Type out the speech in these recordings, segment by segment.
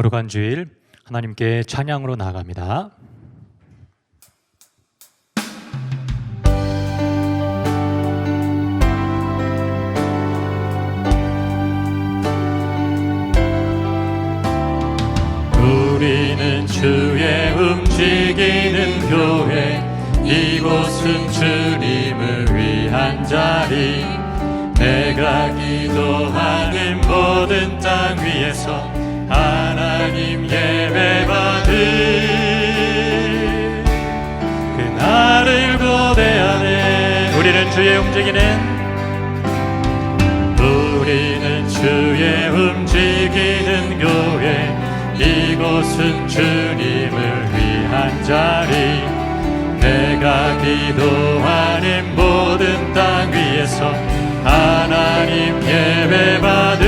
거룩한 주일 하나님께 찬양으로 나아갑니다. 우리는 주의 움직이는 교회, 이곳은 주님을 위한 자리. 내가 기도하는 모든 땅 위에서 하나님 예배받을 그날을 고대하네. 우리는 주의 움직이는 교회, 이곳은 주님을 위한 자리. 내가 기도하는 모든 땅 위에서 하나님 예배받을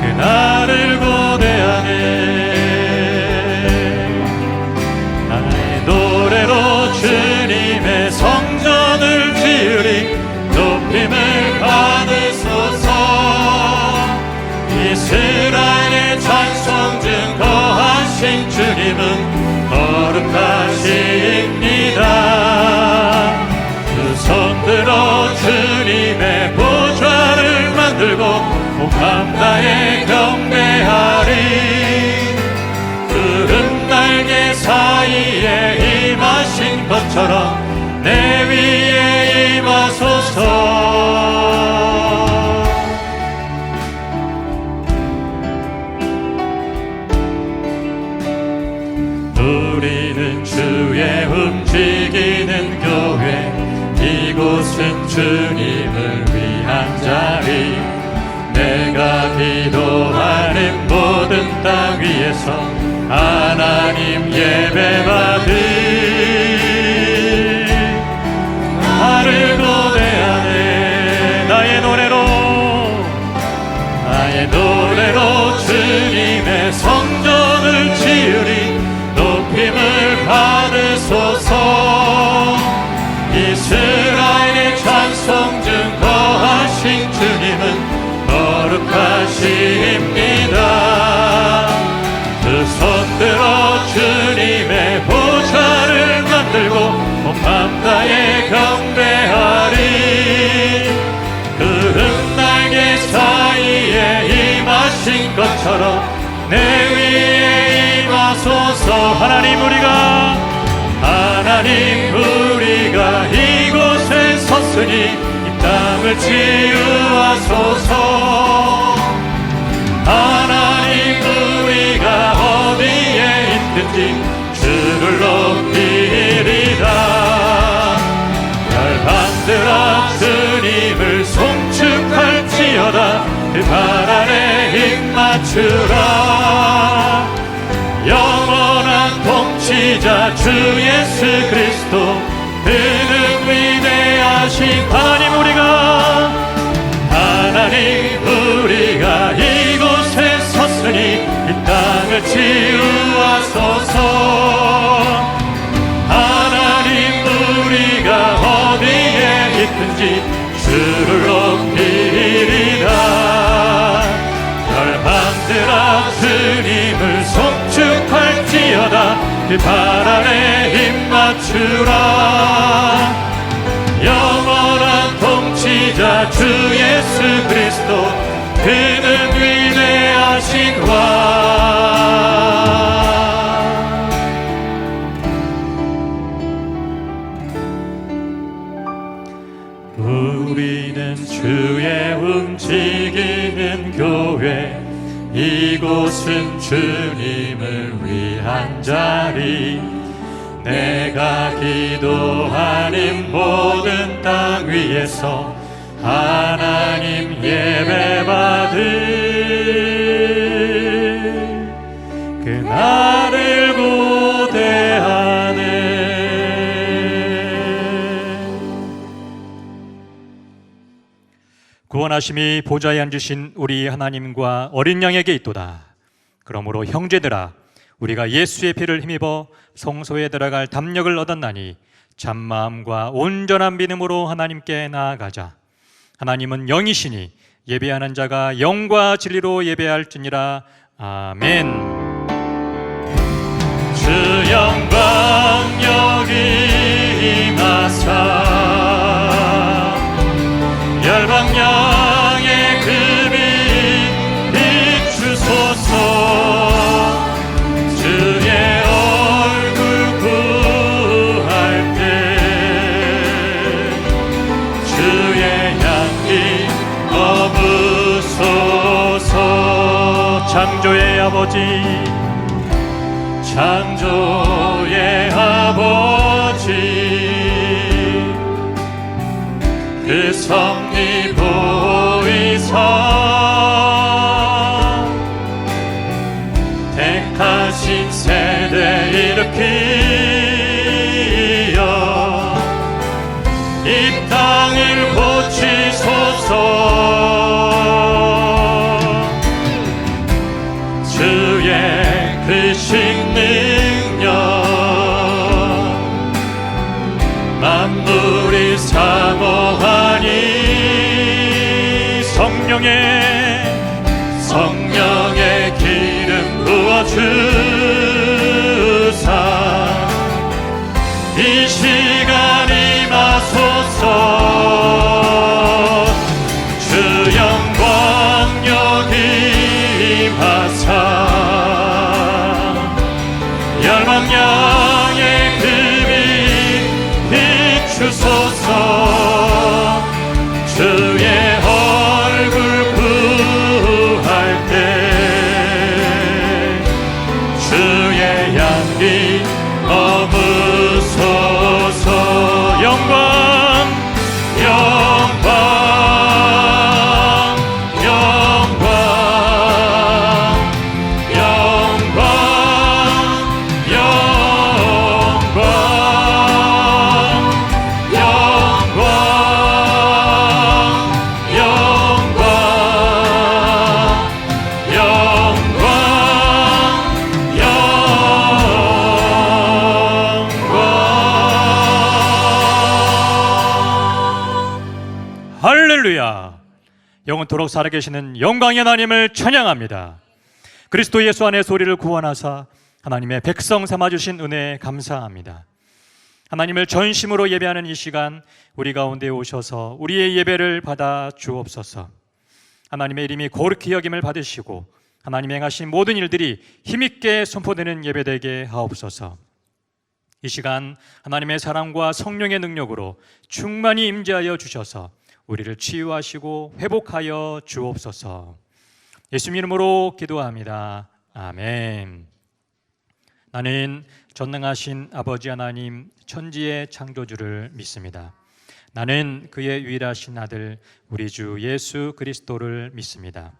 그날을 고대하네. 나의 노래로 주님의 성전을 지으리. 높임을 받으소서. 이스라엘의 찬송 중 거하신 주님은 거룩하십니다. 두 손 들어 주님의 보좌를 만들고 온 맘 다해 경배하리. 푸른 날개 사이에 임하신 것처럼 내 위에 임하소서. 우리는 주의 움직이는 교회, 이곳은 주님을 위한 자리. 내가 기도하는 모든 땅 위에서 하나님 예배받을 나를 고대하네. 나의 노래로 주님의 성전을 지으리. 높임을 받으소서. 이스라엘의 찬송 중 거하신 주님은 거룩하십니다. 두 손 들어 주님의 보좌를 만들고 온 맘 다해 경배하리. 푸른 날개 사이에 임하신 것처럼 내 위에 임하소서. 하나님 우리가 이곳에 섰으니 이 땅을 치유하소서. 하나님 우리가 어디에 있든지 주를 높이리라. 열방들아 주님을 송축할지어다. 그 발 아래 힘 맞추라. 영원한 통치자 주 예수 그리스도, 그는 위대하신 하나님 우리가 이곳에 섰으니 이 땅을 치유하소서. 하나님 우리가 어디에 있든지 주를 높이리라. 열방들아 주님을 송축할지어다. 그 발 아래 힘 맞추라. 영원한 통치자 주 예수 그리스도, 그는 위대하신 왕. 우리는 주의 움직이는 교회, 이곳은 주님을 위한 자리. 내가 기도하는 모든 땅 위에서 하나님 예배받을 그날을 고대하네. 구원하심이 보좌에 앉으신 우리 하나님과 어린 양에게 있도다. 그러므로 형제들아, 우리가 예수의 피를 힘입어 성소에 들어갈 담력을 얻었나니 참마음과 온전한 믿음으로 하나님께 나아가자. 하나님은 영이시니 예배하는 자가 영과 진리로 예배할지니라. 아멘. 주 영광 여기 임하사 열방 양의 금이 비추소서. 주의 얼굴 구할 때 주의 향기 거부소서. 창조의 아버지, 창조의 아버지, 그 섭리 보이사 택하신 세대 일으키어 이 땅을 고치소서. 주의 크신 능력 만물이 사모하니 성령의 기름 부어주사 이 시간 임하소서. 주 영광 여기 임하사 열방 양의 금이 비추소서. 주의 얼굴 구할 때 주의 향기 거부소서. 영광 영광 영광 영광 영광 영광 영광 영광 할렐루야. 영원토록 살아계시는 영광의 하나님을 찬양합니다. 그리스도 예수 안에서 우리를 구원하사 하나님의 백성 삼아주신 은혜에 감사합니다. 하나님을 전심으로 예배하는 이 시간 우리 가운데 오셔서 우리의 예배를 받아 주옵소서. 하나님의 이름이 거룩히 여김을 받으시고 하나님의 행하신 모든 일들이 힘있게 선포되는 예배되게 하옵소서. 이 시간 하나님의 사랑과 성령의 능력으로 충만히 임재하여 주셔서 우리를 치유하시고 회복하여 주옵소서. 예수님 이름으로 기도합니다. 아멘. 나는 전능하신 아버지 하나님 천지의 창조주를 믿습니다. 나는 그의 유일하신 아들 우리 주 예수 그리스도를 믿습니다.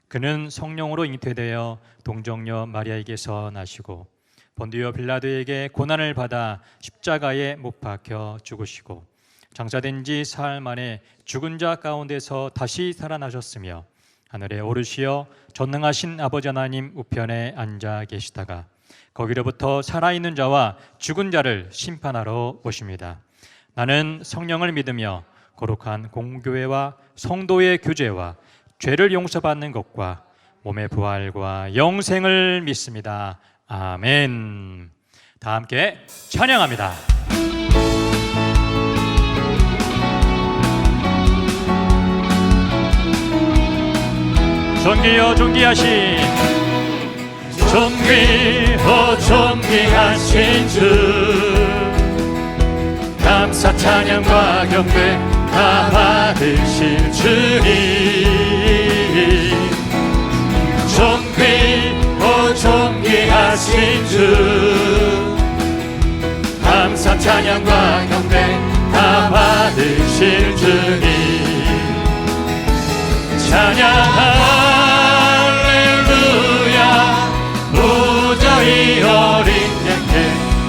그는 성령으로 잉태되어 동정녀 마리아에게서 나시고 본디오 빌라도에게 고난을 받아 십자가에 못 박혀 죽으시고 장사된 지 사흘 만에 죽은 자 가운데서 다시 살아나셨으며 하늘에 오르시어 전능하신 아버지 하나님 우편에 앉아 계시다가 거기로부터 살아있는 자와 죽은 자를 심판하러 오십니다. 나는 성령을 믿으며 거룩한 공교회와 성도의 교제와 죄를 용서받는 것과 몸의 부활과 영생을 믿습니다. 아멘. 다 함께 찬양합니다. 존귀여 존귀하신 존귀하신 주 감사 찬양과 경배 다 받으실 주님 존귀하신 주 감사 찬양과 경배 다 받으실 주님 찬양 무저히 어린 양께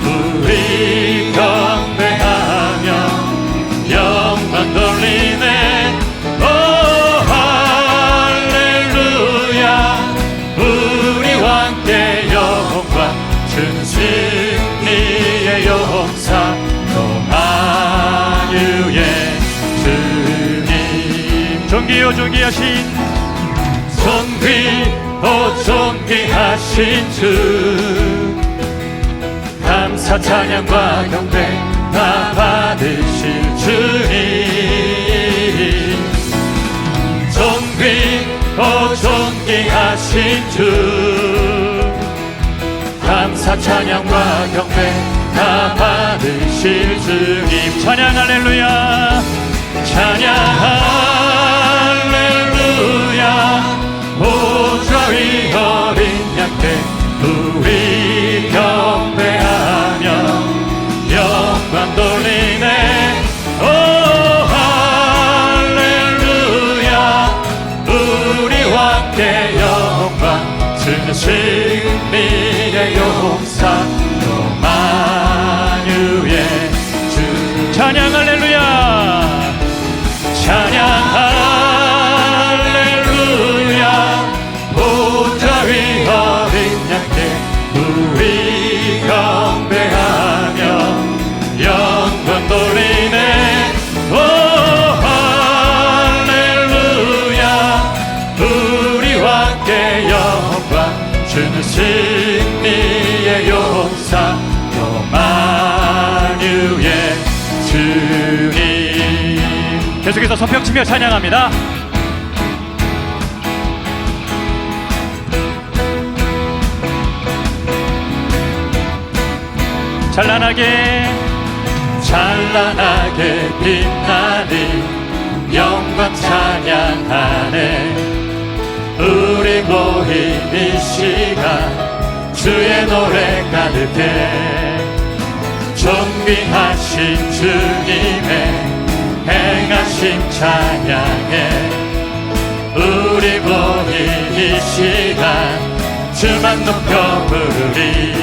우리 경배하며 영광 돌리네 오 할렐루야 우리 왕께 영광 준 승리의 용사 또 만유의 주님 존귀하신 존귀하신 주, 감사 찬양과 경배 다 받으실 주님. 존귀하신 주, 감사 찬양과 경배 다 받으실 주님. 찬양 할렐루야, 찬양 할렐루야. 보좌 위 어린 양께 우리 경배하며 영광 돌리네. 오 할렐루야. 우리와 함께 영광 주는 승리의 용사 요마누엘 주. 찬양 할렐루야, 찬양 할렐루야. 보좌 위 어린 양께 우리 경배하며 영광 돌리네. 오 할렐루야. 우리와 함께 영광 주는 승리의 용사 요마누엘 주님. 계속해서 손뼉치며 찬양합니다. 찬란하게 빛나는 영광 찬양하네. 우리 모인 이 시간 주의 노래 가득해. 존귀하신 주님의 행하심 찬양해. 우리 모인 이 시간 주만 높여 부르리.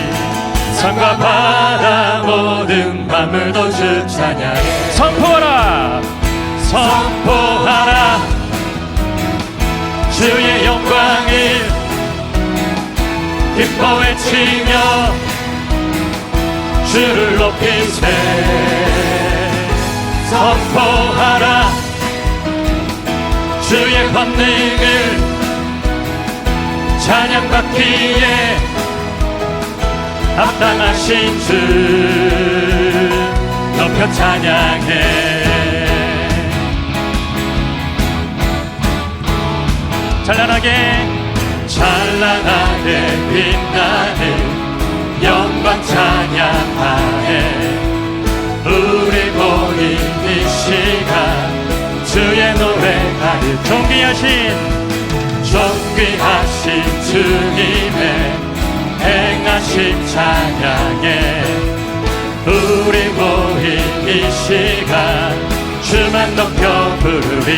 산과 바다 모든 만물도 주 찬양해. 선포하라, 선포하라. 주의 영광을 기뻐 외치며 주를 높이세. 선포하라. 주의 권능을 찬양받기에 합당하신 주 높여 찬양해. 찬란하게 빛나는 영광 찬양하네. 우리 모인 이 시간 주의 노래 가득. 존귀하신 주님의 행하심 찬양해. 우리 모인 이 시간 주만 높여 부르리.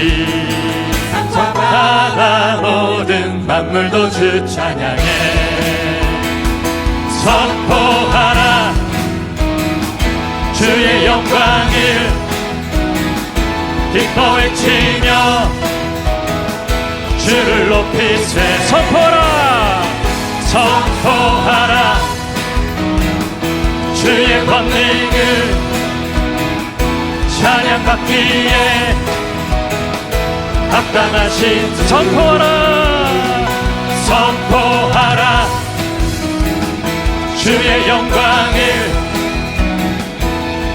바다 모든 만물도 주 찬양해. 선포하라. 주의 영광을 기뻐 외치며 주를 높이세. 선포하라, 선포하라. 주의 권능을 찬양받기에 합당하신. 선포하라, 선포하라. 주의 영광을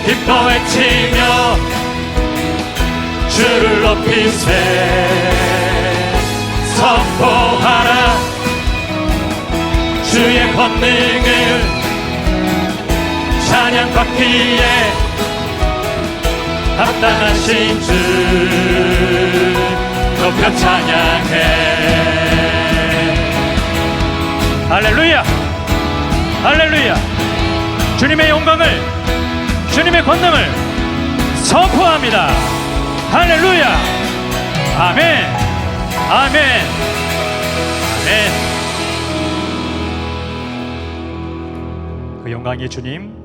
기뻐 외치며 주를 높이세. 선포하라. 주의 권능을 찬양받기에 합당하신 주 높여 찬양해. 할렐루야, 할렐루야. 주님의 영광을, 주님의 권능을 선포합니다. 할렐루야. 아멘, 아멘, 아멘. 그 영광의 주님,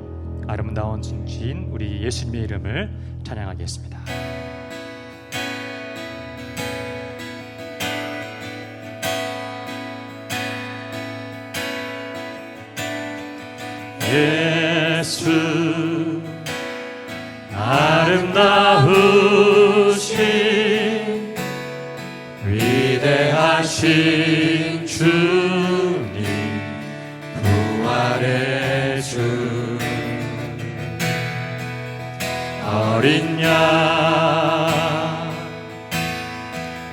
아름다운 신신 우리 예수님의 이름을 찬양하겠습니다. 예수 아름다우신 위대하신 주님 부활의 주 어린 양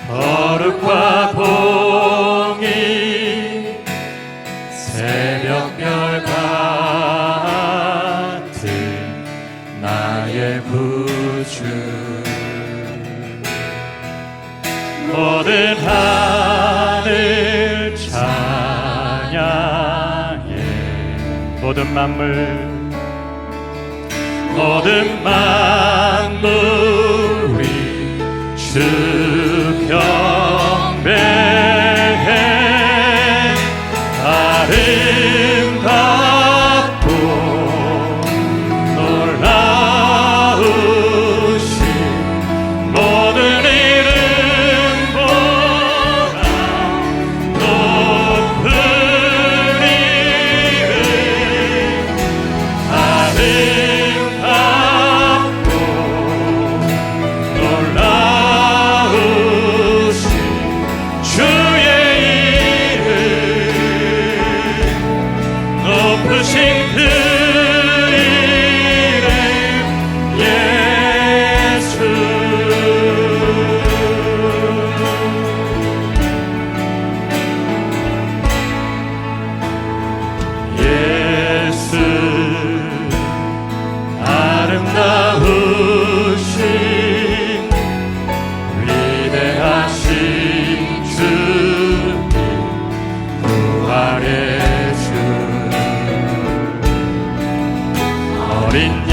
거룩과 공의 새벽별 같은 나의 구주 모든 하늘 찬양해 모든 만물이 주 경배해 아름답고 놀라우신 모든 이름보다 높은 이름 아름답고 놀라우신 주의 이름 높으신 그 이름 예수 예수 아름다우신 위대하신 주님 부활의 주 어린 양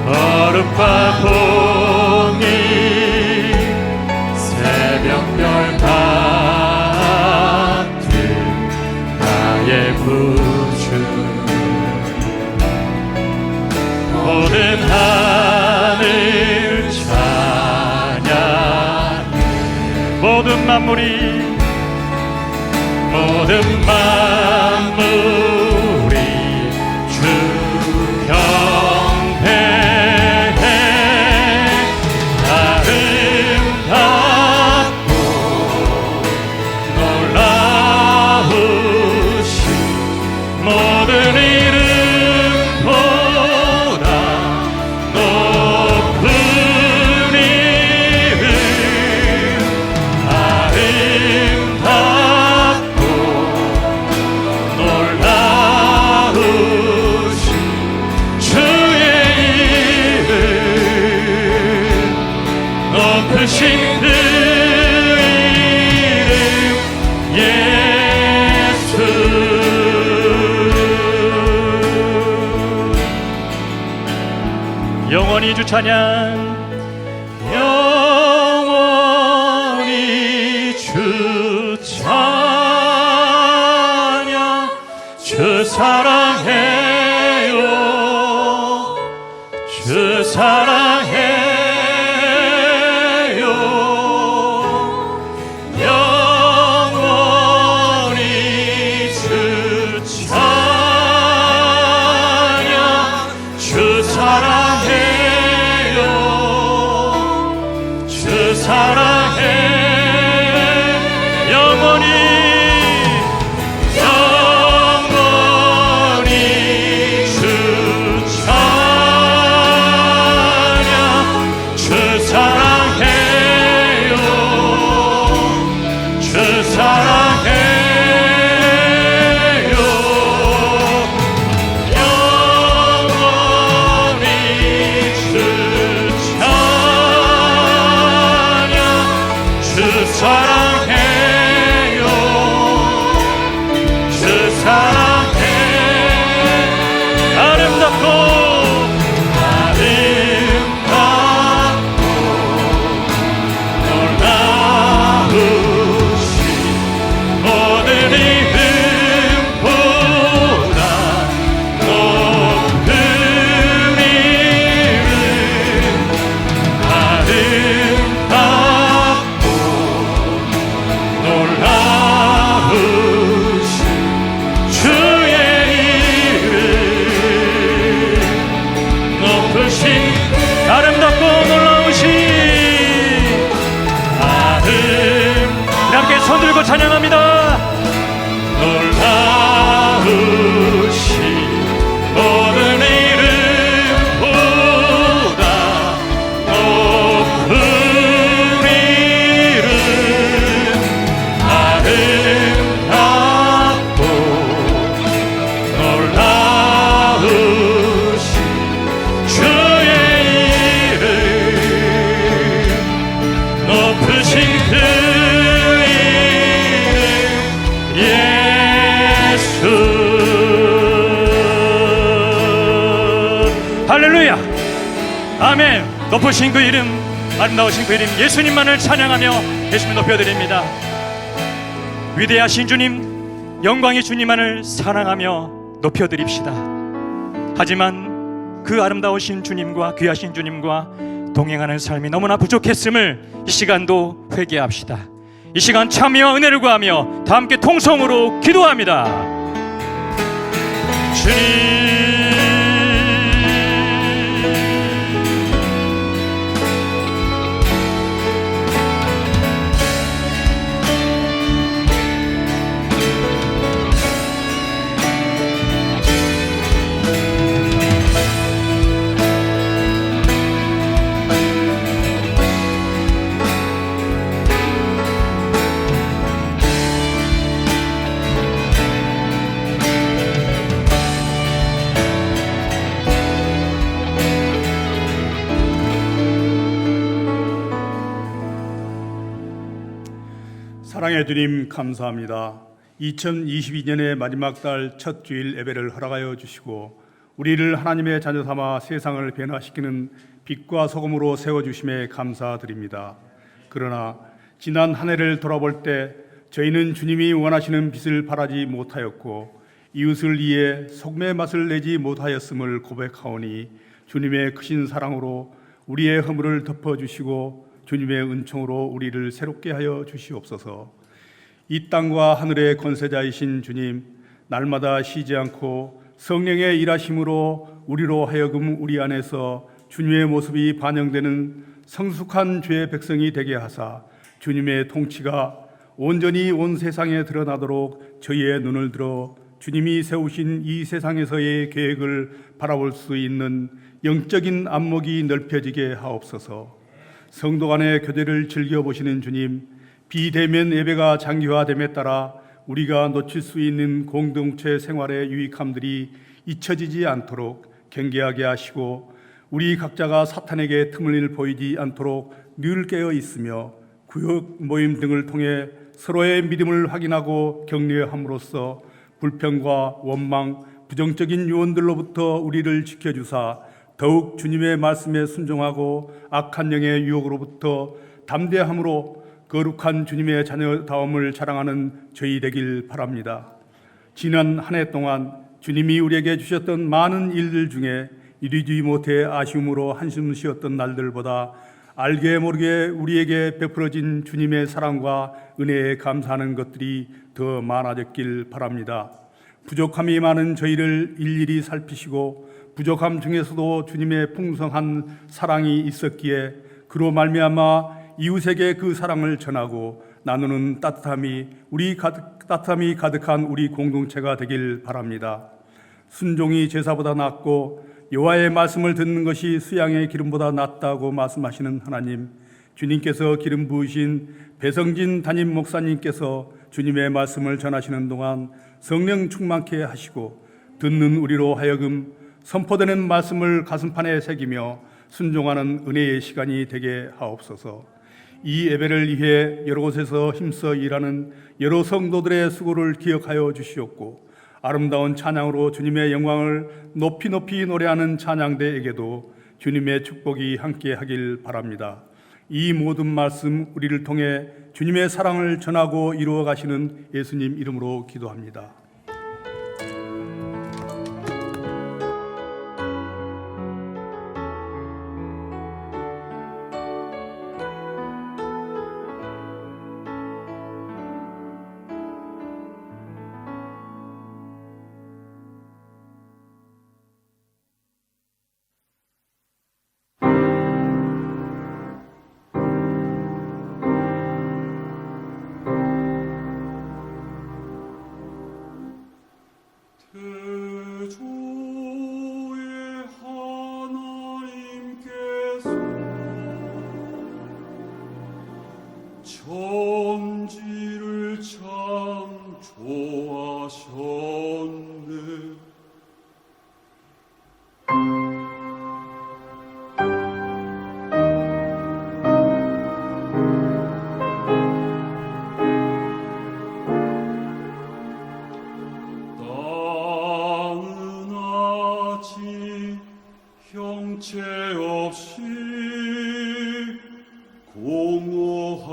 거룩과 공의 새벽별 같은 나의 구주 모든 하늘 찬양 모든 만물이 주 경배해 아름답고 놀라우신 모든 이름보다 높은 이름 아름답고 놀라우신 주의 이름 높으신 그 이름 예수 영원히 주 찬양 영원히 주 찬양 주 사랑해요 주 사랑해요 영원히 주 찬양 주 사랑해요 주 사랑해 영원히 주 찬양 주 사랑해요 주 사랑해요 영원히 주 찬양 주 사랑해요 주 사랑해 아름답고 놀라우신 모든 이름보다 높은 이름 아름답고 놀라우신 주의 이름 높으신 아름답고 놀라우신 손들고 찬양합니다. 놀라우신 모든 이름보다 높은 이름 아름답고 놀라우신 주의 이름 높으신 그 할렐루야, 아멘. 높으신 그 이름, 아름다우신 그 이름 예수님만을 찬양하며 예수님 높여드립니다. 위대하신 주님, 영광의 주님만을 사랑하며 높여드립시다. 하지만 그 아름다우신 주님과 귀하신 주님과 동행하는 삶이 너무나 부족했음을 이 시간도 회개합시다. 이 시간 참여와 은혜를 구하며 다 함께 통성으로 기도합니다. 주님, 사랑의 주님 감사합니다. 2022년의 마지막 달 첫 주일 예배를 허락하여 주시고 우리를 하나님의 자녀 삼아 세상을 변화시키는 빛과 소금으로 세워주심에 감사드립니다. 그러나 지난 한 해를 돌아볼 때 저희는 주님이 원하시는 빛을 발하지 못하였고 이웃을 위해 소금의 맛을 내지 못하였음을 고백하오니 주님의 크신 사랑으로 우리의 허물을 덮어주시고 주님의 은총으로 우리를 새롭게 하여 주시옵소서. 이 땅과 하늘의 권세자이신 주님, 날마다 쉬지 않고 성령의 일하심으로 우리로 하여금 우리 안에서 주님의 모습이 반영되는 성숙한 주의 백성이 되게 하사 주님의 통치가 온전히 온 세상에 드러나도록 저희의 눈을 들어 주님이 세우신 이 세상에서의 계획을 바라볼 수 있는 영적인 안목이 넓혀지게 하옵소서. 성도 간의 교제를 즐겨보시는 주님, 비대면 예배가 장기화됨에 따라 우리가 놓칠 수 있는 공동체 생활의 유익함들이 잊혀지지 않도록 경계하게 하시고 우리 각자가 사탄에게 틈을 보이지 않도록 늘 깨어 있으며 구역 모임 등을 통해 서로의 믿음을 확인하고 격려함으로써 불평과 원망, 부정적인 요원들로부터 우리를 지켜주사 더욱 주님의 말씀에 순종하고 악한 영의 유혹으로부터 담대함으로 거룩한 주님의 자녀다움을 자랑하는 저희 되길 바랍니다. 지난 한 해 동안 주님이 우리에게 주셨던 많은 일들 중에 이루지 못해 아쉬움으로 한숨 쉬었던 날들보다 알게 모르게 우리에게 베풀어진 주님의 사랑과 은혜에 감사하는 것들이 더 많아졌길 바랍니다. 부족함이 많은 저희를 일일이 살피시고 부족함 중에서도 주님의 풍성한 사랑이 있었기에 그로 말미암아 이웃에게 그 사랑을 전하고 나누는 따뜻함이 가득한 우리 공동체가 되길 바랍니다. 순종이 제사보다 낫고 여호와의 말씀을 듣는 것이 수양의 기름보다 낫다고 말씀하시는 하나님, 주님께서 기름 부으신 배성진 담임 목사님께서 주님의 말씀을 전하시는 동안 성령 충만케 하시고 듣는 우리로 하여금 선포되는 말씀을 가슴판에 새기며 순종하는 은혜의 시간이 되게 하옵소서. 이 예배를 위해 여러 곳에서 힘써 일하는 여러 성도들의 수고를 기억하여 주시옵고 아름다운 찬양으로 주님의 영광을 높이 노래하는 찬양대에게도 주님의 축복이 함께 하길 바랍니다. 이 모든 말씀 우리를 통해 주님의 사랑을 전하고 이루어 가시는 예수님 이름으로 기도합니다. 형체 없이 공허하고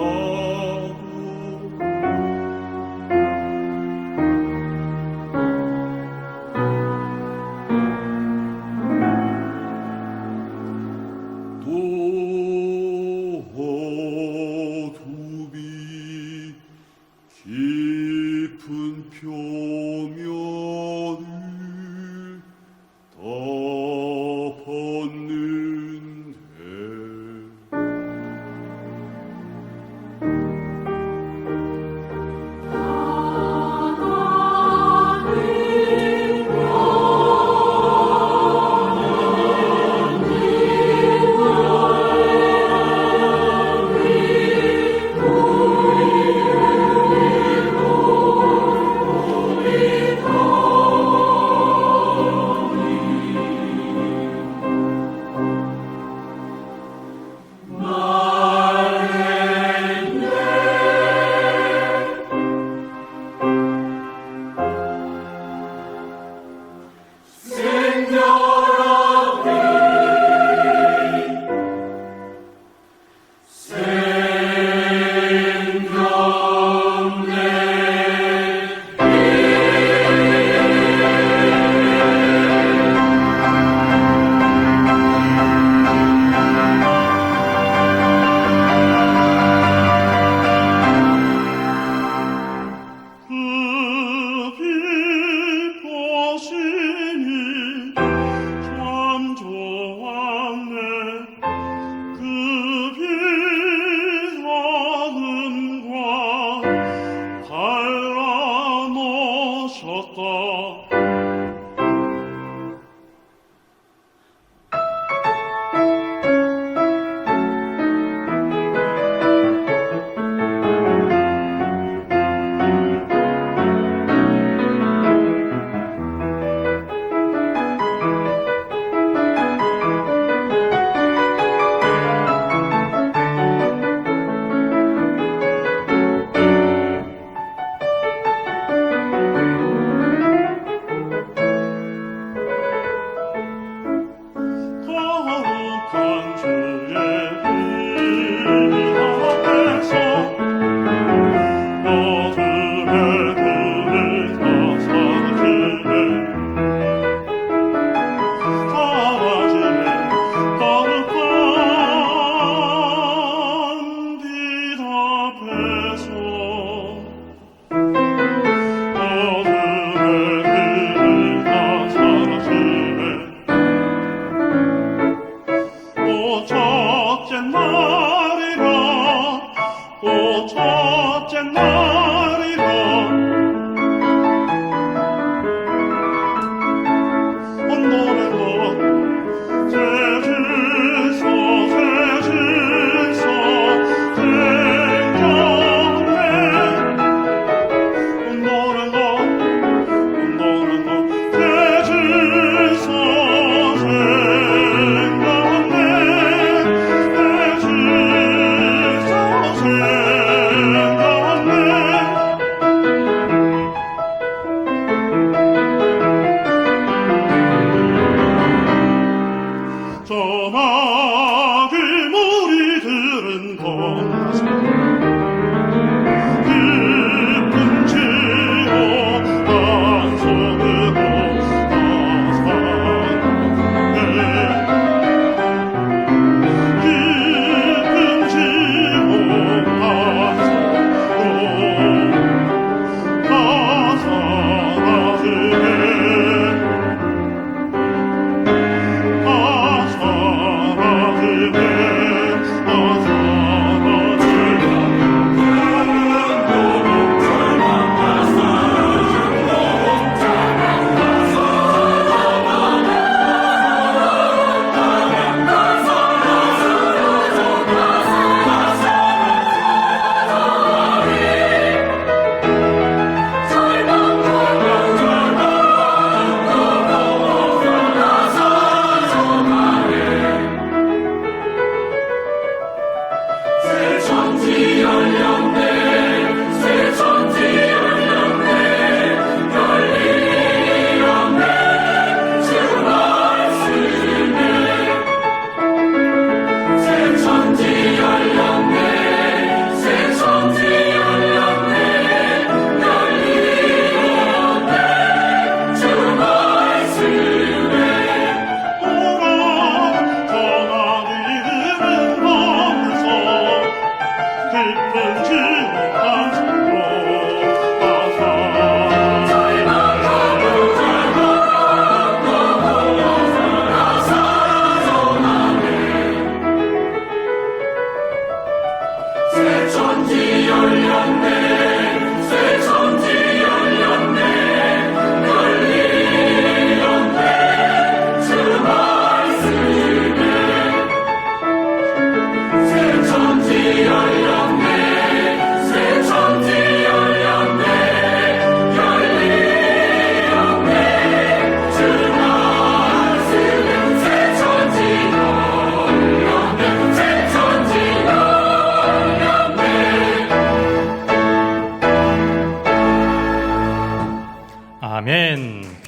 도두비 깊은 표면을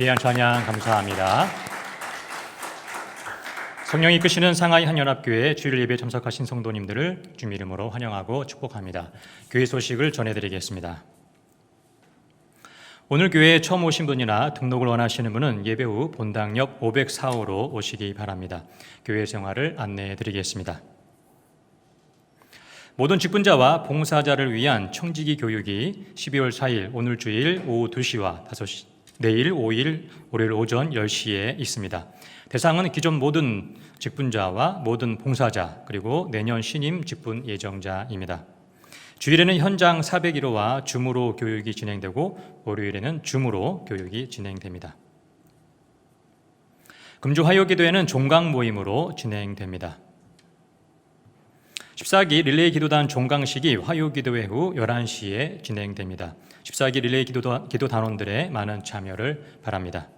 위대한 찬양 감사합니다. 성령이 이끄시는 상하이 한연합교회 주일 예배에 참석하신 성도님들을 주님 이름으로 환영하고 축복합니다. 교회 소식을 전해드리겠습니다. 오늘 교회에 처음 오신 분이나 등록을 원하시는 분은 예배 후 본당역 504호로 오시기 바랍니다. 교회 생활을 안내해 드리겠습니다. 모든 직분자와 봉사자를 위한 청지기 교육이 12월 4일 오늘 주일 오후 2시와 5시, 내일 5일 월요일 오전 10시에 있습니다. 대상은 기존 모든 직분자와 모든 봉사자 그리고 내년 신임 직분 예정자입니다. 주일에는 현장 401호와 줌으로 교육이 진행되고 월요일에는 줌으로 교육이 진행됩니다. 금주 화요기도회는 종강 모임으로 진행됩니다. 14기 릴레이 기도단 종강식이 화요기도회 후 11시에 진행됩니다. 14기 릴레이 기도 단원들의 많은 참여를 바랍니다.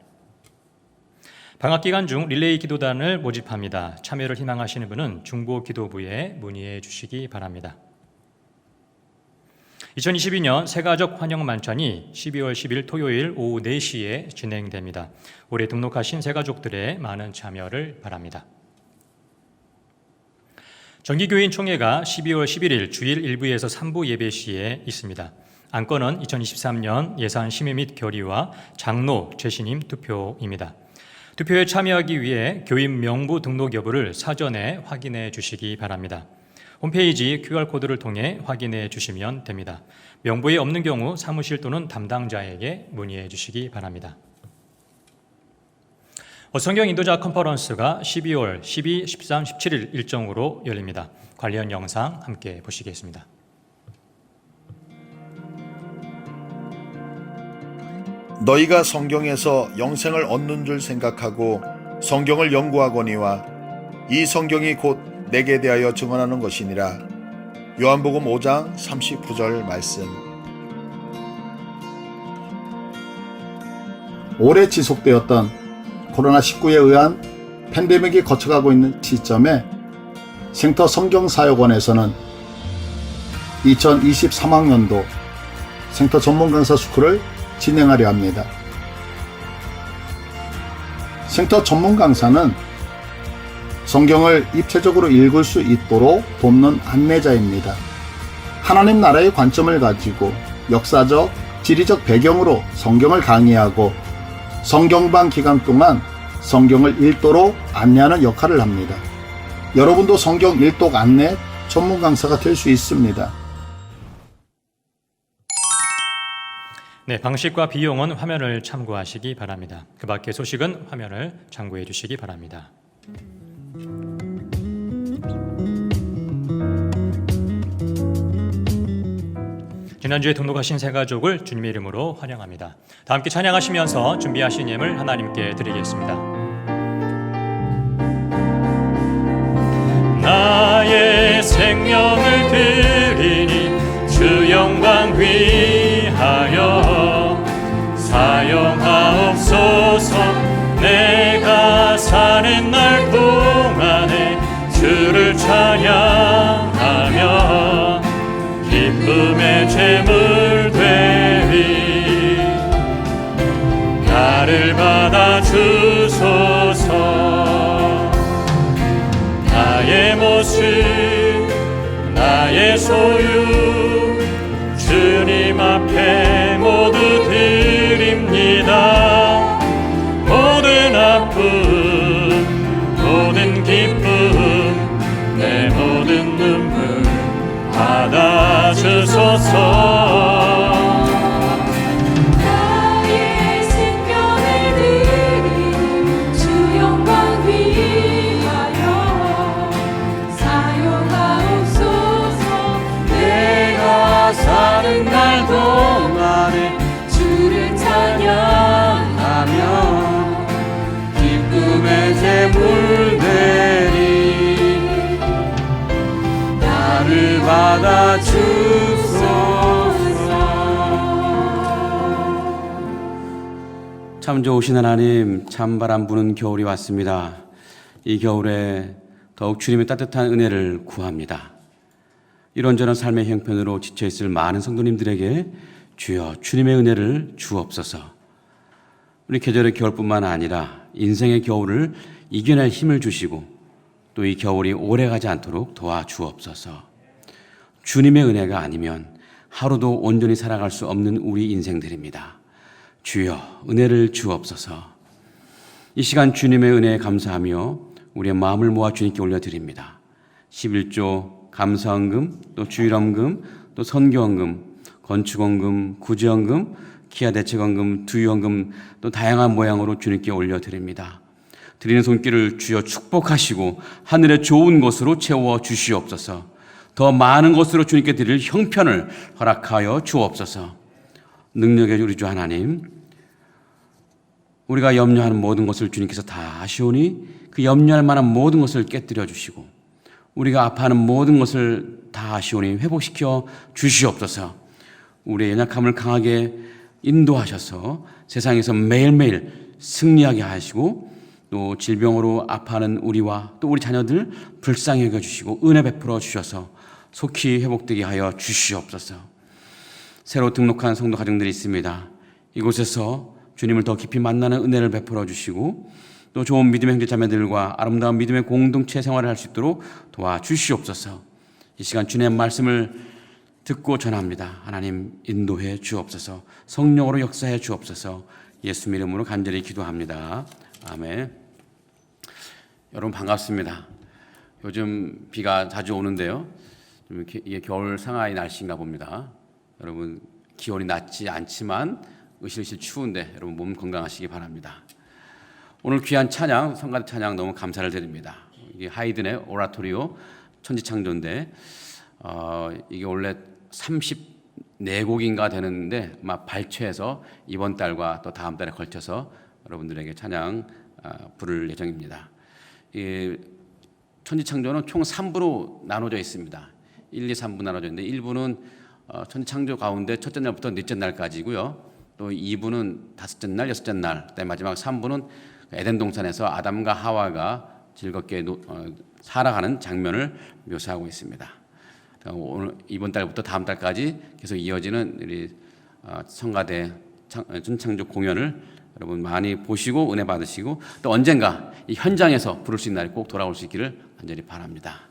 방학기간 중 릴레이 기도단을 모집합니다. 참여를 희망하시는 분은 중보기도부에 문의해 주시기 바랍니다. 2022년 새가족 환영 만찬이 12월 10일 토요일 오후 4시에 진행됩니다. 올해 등록하신 새가족들의 많은 참여를 바랍니다. 정기교인 총회가 12월 11일 주일 1부에서 3부 예배 시에 있습니다. 안건은 2023년 예산 심의 및 결의와 장로 재신임 투표입니다. 투표에 참여하기 위해 교인 명부 등록 여부를 사전에 확인해 주시기 바랍니다. 홈페이지 QR코드를 통해 확인해 주시면 됩니다. 명부에 없는 경우 사무실 또는 담당자에게 문의해 주시기 바랍니다. 성경 인도자 컨퍼런스가 12월 12, 13, 17일 일정으로 열립니다. 관련 영상 함께 보시겠습니다. 너희가 성경에서 영생을 얻는 줄 생각하고 성경을 연구하거니와 이 성경이 곧 내게 대하여 증언하는 것이니라. 요한복음 5장 39절 말씀. 오래 지속되었던 코로나19에 의한 팬데믹이 거쳐가고 있는 시점에 생터 성경사역원에서는 2023학년도 생터 전문 강사 스쿨을 진행하려 합니다. 생터 전문 강사는 성경을 입체적으로 읽을 수 있도록 돕는 안내자입니다. 하나님 나라의 관점을 가지고 역사적, 지리적 배경으로 성경을 강의하고 성경방 기간 동안 성경을 읽도록 안내하는 역할을 합니다. 여러분도 성경 일독 안내 전문 강사가 될 수 있습니다. 네, 방식과 비용은 화면을 참고하시기 바랍니다. 그 밖의 소식은 화면을 참고해 주시기 바랍니다. 지난주에 등록하신 새가족을 주님의 이름으로 환영합니다. 다 함께 찬양하시면서 준비하신 예물 하나님께 드리겠습니다. 나의 생명을 드리니 주 영광 위하여 사용하옵소서. 내가 사는 날 동안에 주를 찬양하며 기쁨의 제물 되리. 나를 받아 주소서. 나의 모습 나의 소유 주님 앞에 모두 드립니다. 모든 아픔 모든 기쁨 내 모든 눈물 받아 주소서. 나의 생명을 드리니 주 영광 위하여 사용하옵소서. 내가 사는 날 동안에 주를 찬양하며 기쁨의 제물 되리. 나를 받아 주소서. 참 좋으신 하나님, 찬바람 부는 겨울이 왔습니다. 이 겨울에 더욱 주님의 따뜻한 은혜를 구합니다. 이런저런 삶의 형편으로 지쳐있을 많은 성도님들에게 주여 주님의 은혜를 주옵소서. 우리 계절의 겨울뿐만 아니라 인생의 겨울을 이겨낼 힘을 주시고 또 이 겨울이 오래가지 않도록 도와주옵소서. 주님의 은혜가 아니면 하루도 온전히 살아갈 수 없는 우리 인생들입니다. 주여 은혜를 주옵소서. 이 시간 주님의 은혜에 감사하며 우리의 마음을 모아 주님께 올려드립니다. 11조 감사헌금, 또 주일헌금, 또 선교헌금, 건축헌금, 구제헌금, 기아대책헌금, 두유헌금, 또 다양한 모양으로 주님께 올려드립니다. 드리는 손길을 주여 축복하시고 하늘의 좋은 것으로 채워 주시옵소서. 더 많은 것으로 주님께 드릴 형편을 허락하여 주옵소서. 능력의 우리 주 하나님, 우리가 염려하는 모든 것을 주님께서 다 아시오니 그 염려할 만한 모든 것을 깨뜨려 주시고 우리가 아파하는 모든 것을 다 아시오니 회복시켜 주시옵소서. 우리의 연약함을 강하게 인도하셔서 세상에서 매일매일 승리하게 하시고 또 질병으로 아파하는 우리와 또 우리 자녀들 불쌍히 여겨주시고 은혜 베풀어 주셔서 속히 회복되게 하여 주시옵소서. 새로 등록한 성도 가정들이 있습니다. 이곳에서 주님을 더 깊이 만나는 은혜를 베풀어 주시고 또 좋은 믿음의 형제 자매들과 아름다운 믿음의 공동체 생활을 할 수 있도록 도와주시옵소서. 이 시간 주님의 말씀을 듣고 전합니다. 하나님 인도해 주옵소서. 성령으로 역사해 주옵소서. 예수 이름으로 간절히 기도합니다. 아멘. 여러분 반갑습니다. 요즘 비가 자주 오는데요. 이게 겨울 상하이 날씨인가 봅니다. 여러분 기온이 낮지 않지만 으실으실 추운데 여러분 몸 건강하시기 바랍니다. 오늘 귀한 찬양, 성가대 찬양 너무 감사를 드립니다. 이게 하이든의 오라토리오 천지창조인데 이게 원래 34곡인가 되는데 막 발췌해서 이번 달과 또 다음 달에 걸쳐서 여러분들에게 찬양 부를 예정입니다. 이 천지창조는 총 3부로 나눠져 있습니다. 1, 2, 3부 나눠져 있는데 1부는 천지창조 가운데 첫째 날부터 넷째 날까지고요. 또 2부는 다섯째 날, 여섯째 날, 그다음에 마지막 3부는 에덴 동산에서 아담과 하와가 즐겁게 살아가는 장면을 묘사하고 있습니다. 오늘 이번 달부터 다음 달까지 계속 이어지는 우리 성가대 천지창조 공연을 여러분 많이 보시고 은혜 받으시고 또 언젠가 이 현장에서 부를 수 있는 날이 꼭 돌아올 수 있기를 간절히 바랍니다.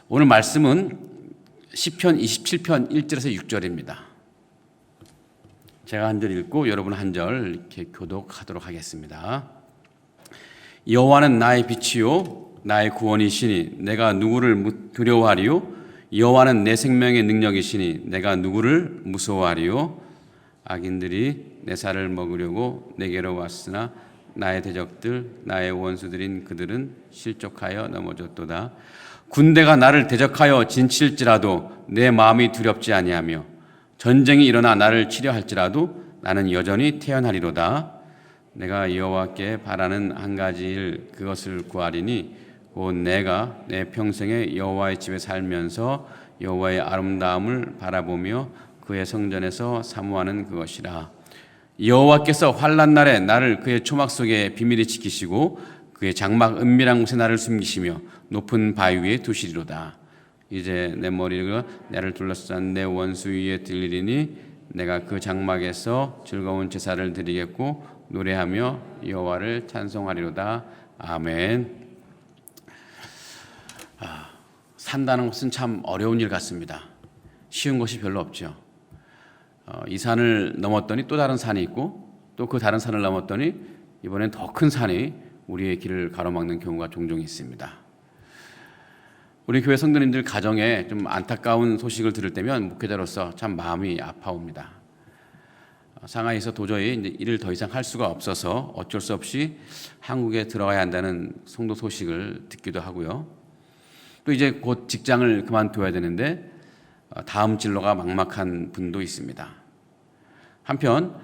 오늘 말씀은 시편 27편 1절에서 6절입니다. 제가 한 절 읽고 여러분 한 절 이렇게 교독하도록 하겠습니다. 여호와는 나의 빛이요 나의 구원이시니 내가 누구를 두려워하리요? 여호와는 내 생명의 능력이시니 내가 누구를 무서워하리요? 악인들이 내 살을 먹으려고 내게로 왔으나 나의 대적들 나의 원수들인 그들은 실족하여 넘어졌도다. 군대가 나를 대적하여 진칠지라도 내 마음이 두렵지 아니하며 전쟁이 일어나 나를 치려 할지라도 나는 여전히 태어나리로다. 내가 여호와께 바라는 한 가지 일 그것을 구하리니 곧 내가 내 평생에 여호와의 집에 살면서 여호와의 아름다움을 바라보며 그의 성전에서 사모하는 그것이라. 여호와께서 환난 날에 나를 그의 초막 속에 비밀히 지키시고 그의 장막 은밀한 곳에 나를 숨기시며 높은 바위 위에 두시리로다. 이제 내 머리가 나를 둘러싼 내 원수 위에 들리리니 내가 그 장막에서 즐거운 제사를 드리겠고 노래하며 여호와를 찬송하리로다. 아멘. 산다는 것은 참 어려운 일 같습니다. 쉬운 것이 별로 없죠. 이 산을 넘었더니 또 다른 산이 있고 또 그 다른 산을 넘었더니 이번엔 더 큰 산이 우리의 길을 가로막는 경우가 종종 있습니다. 우리 교회 성도님들 가정에 좀 안타까운 소식을 들을 때면 목회자로서 참 마음이 아파옵니다. 상하이에서 도저히 이제 일을 더 이상 할 수가 없어서 어쩔 수 없이 한국에 들어가야 한다는 성도 소식을 듣기도 하고요. 또 이제 곧 직장을 그만둬야 되는데 다음 진로가 막막한 분도 있습니다. 한편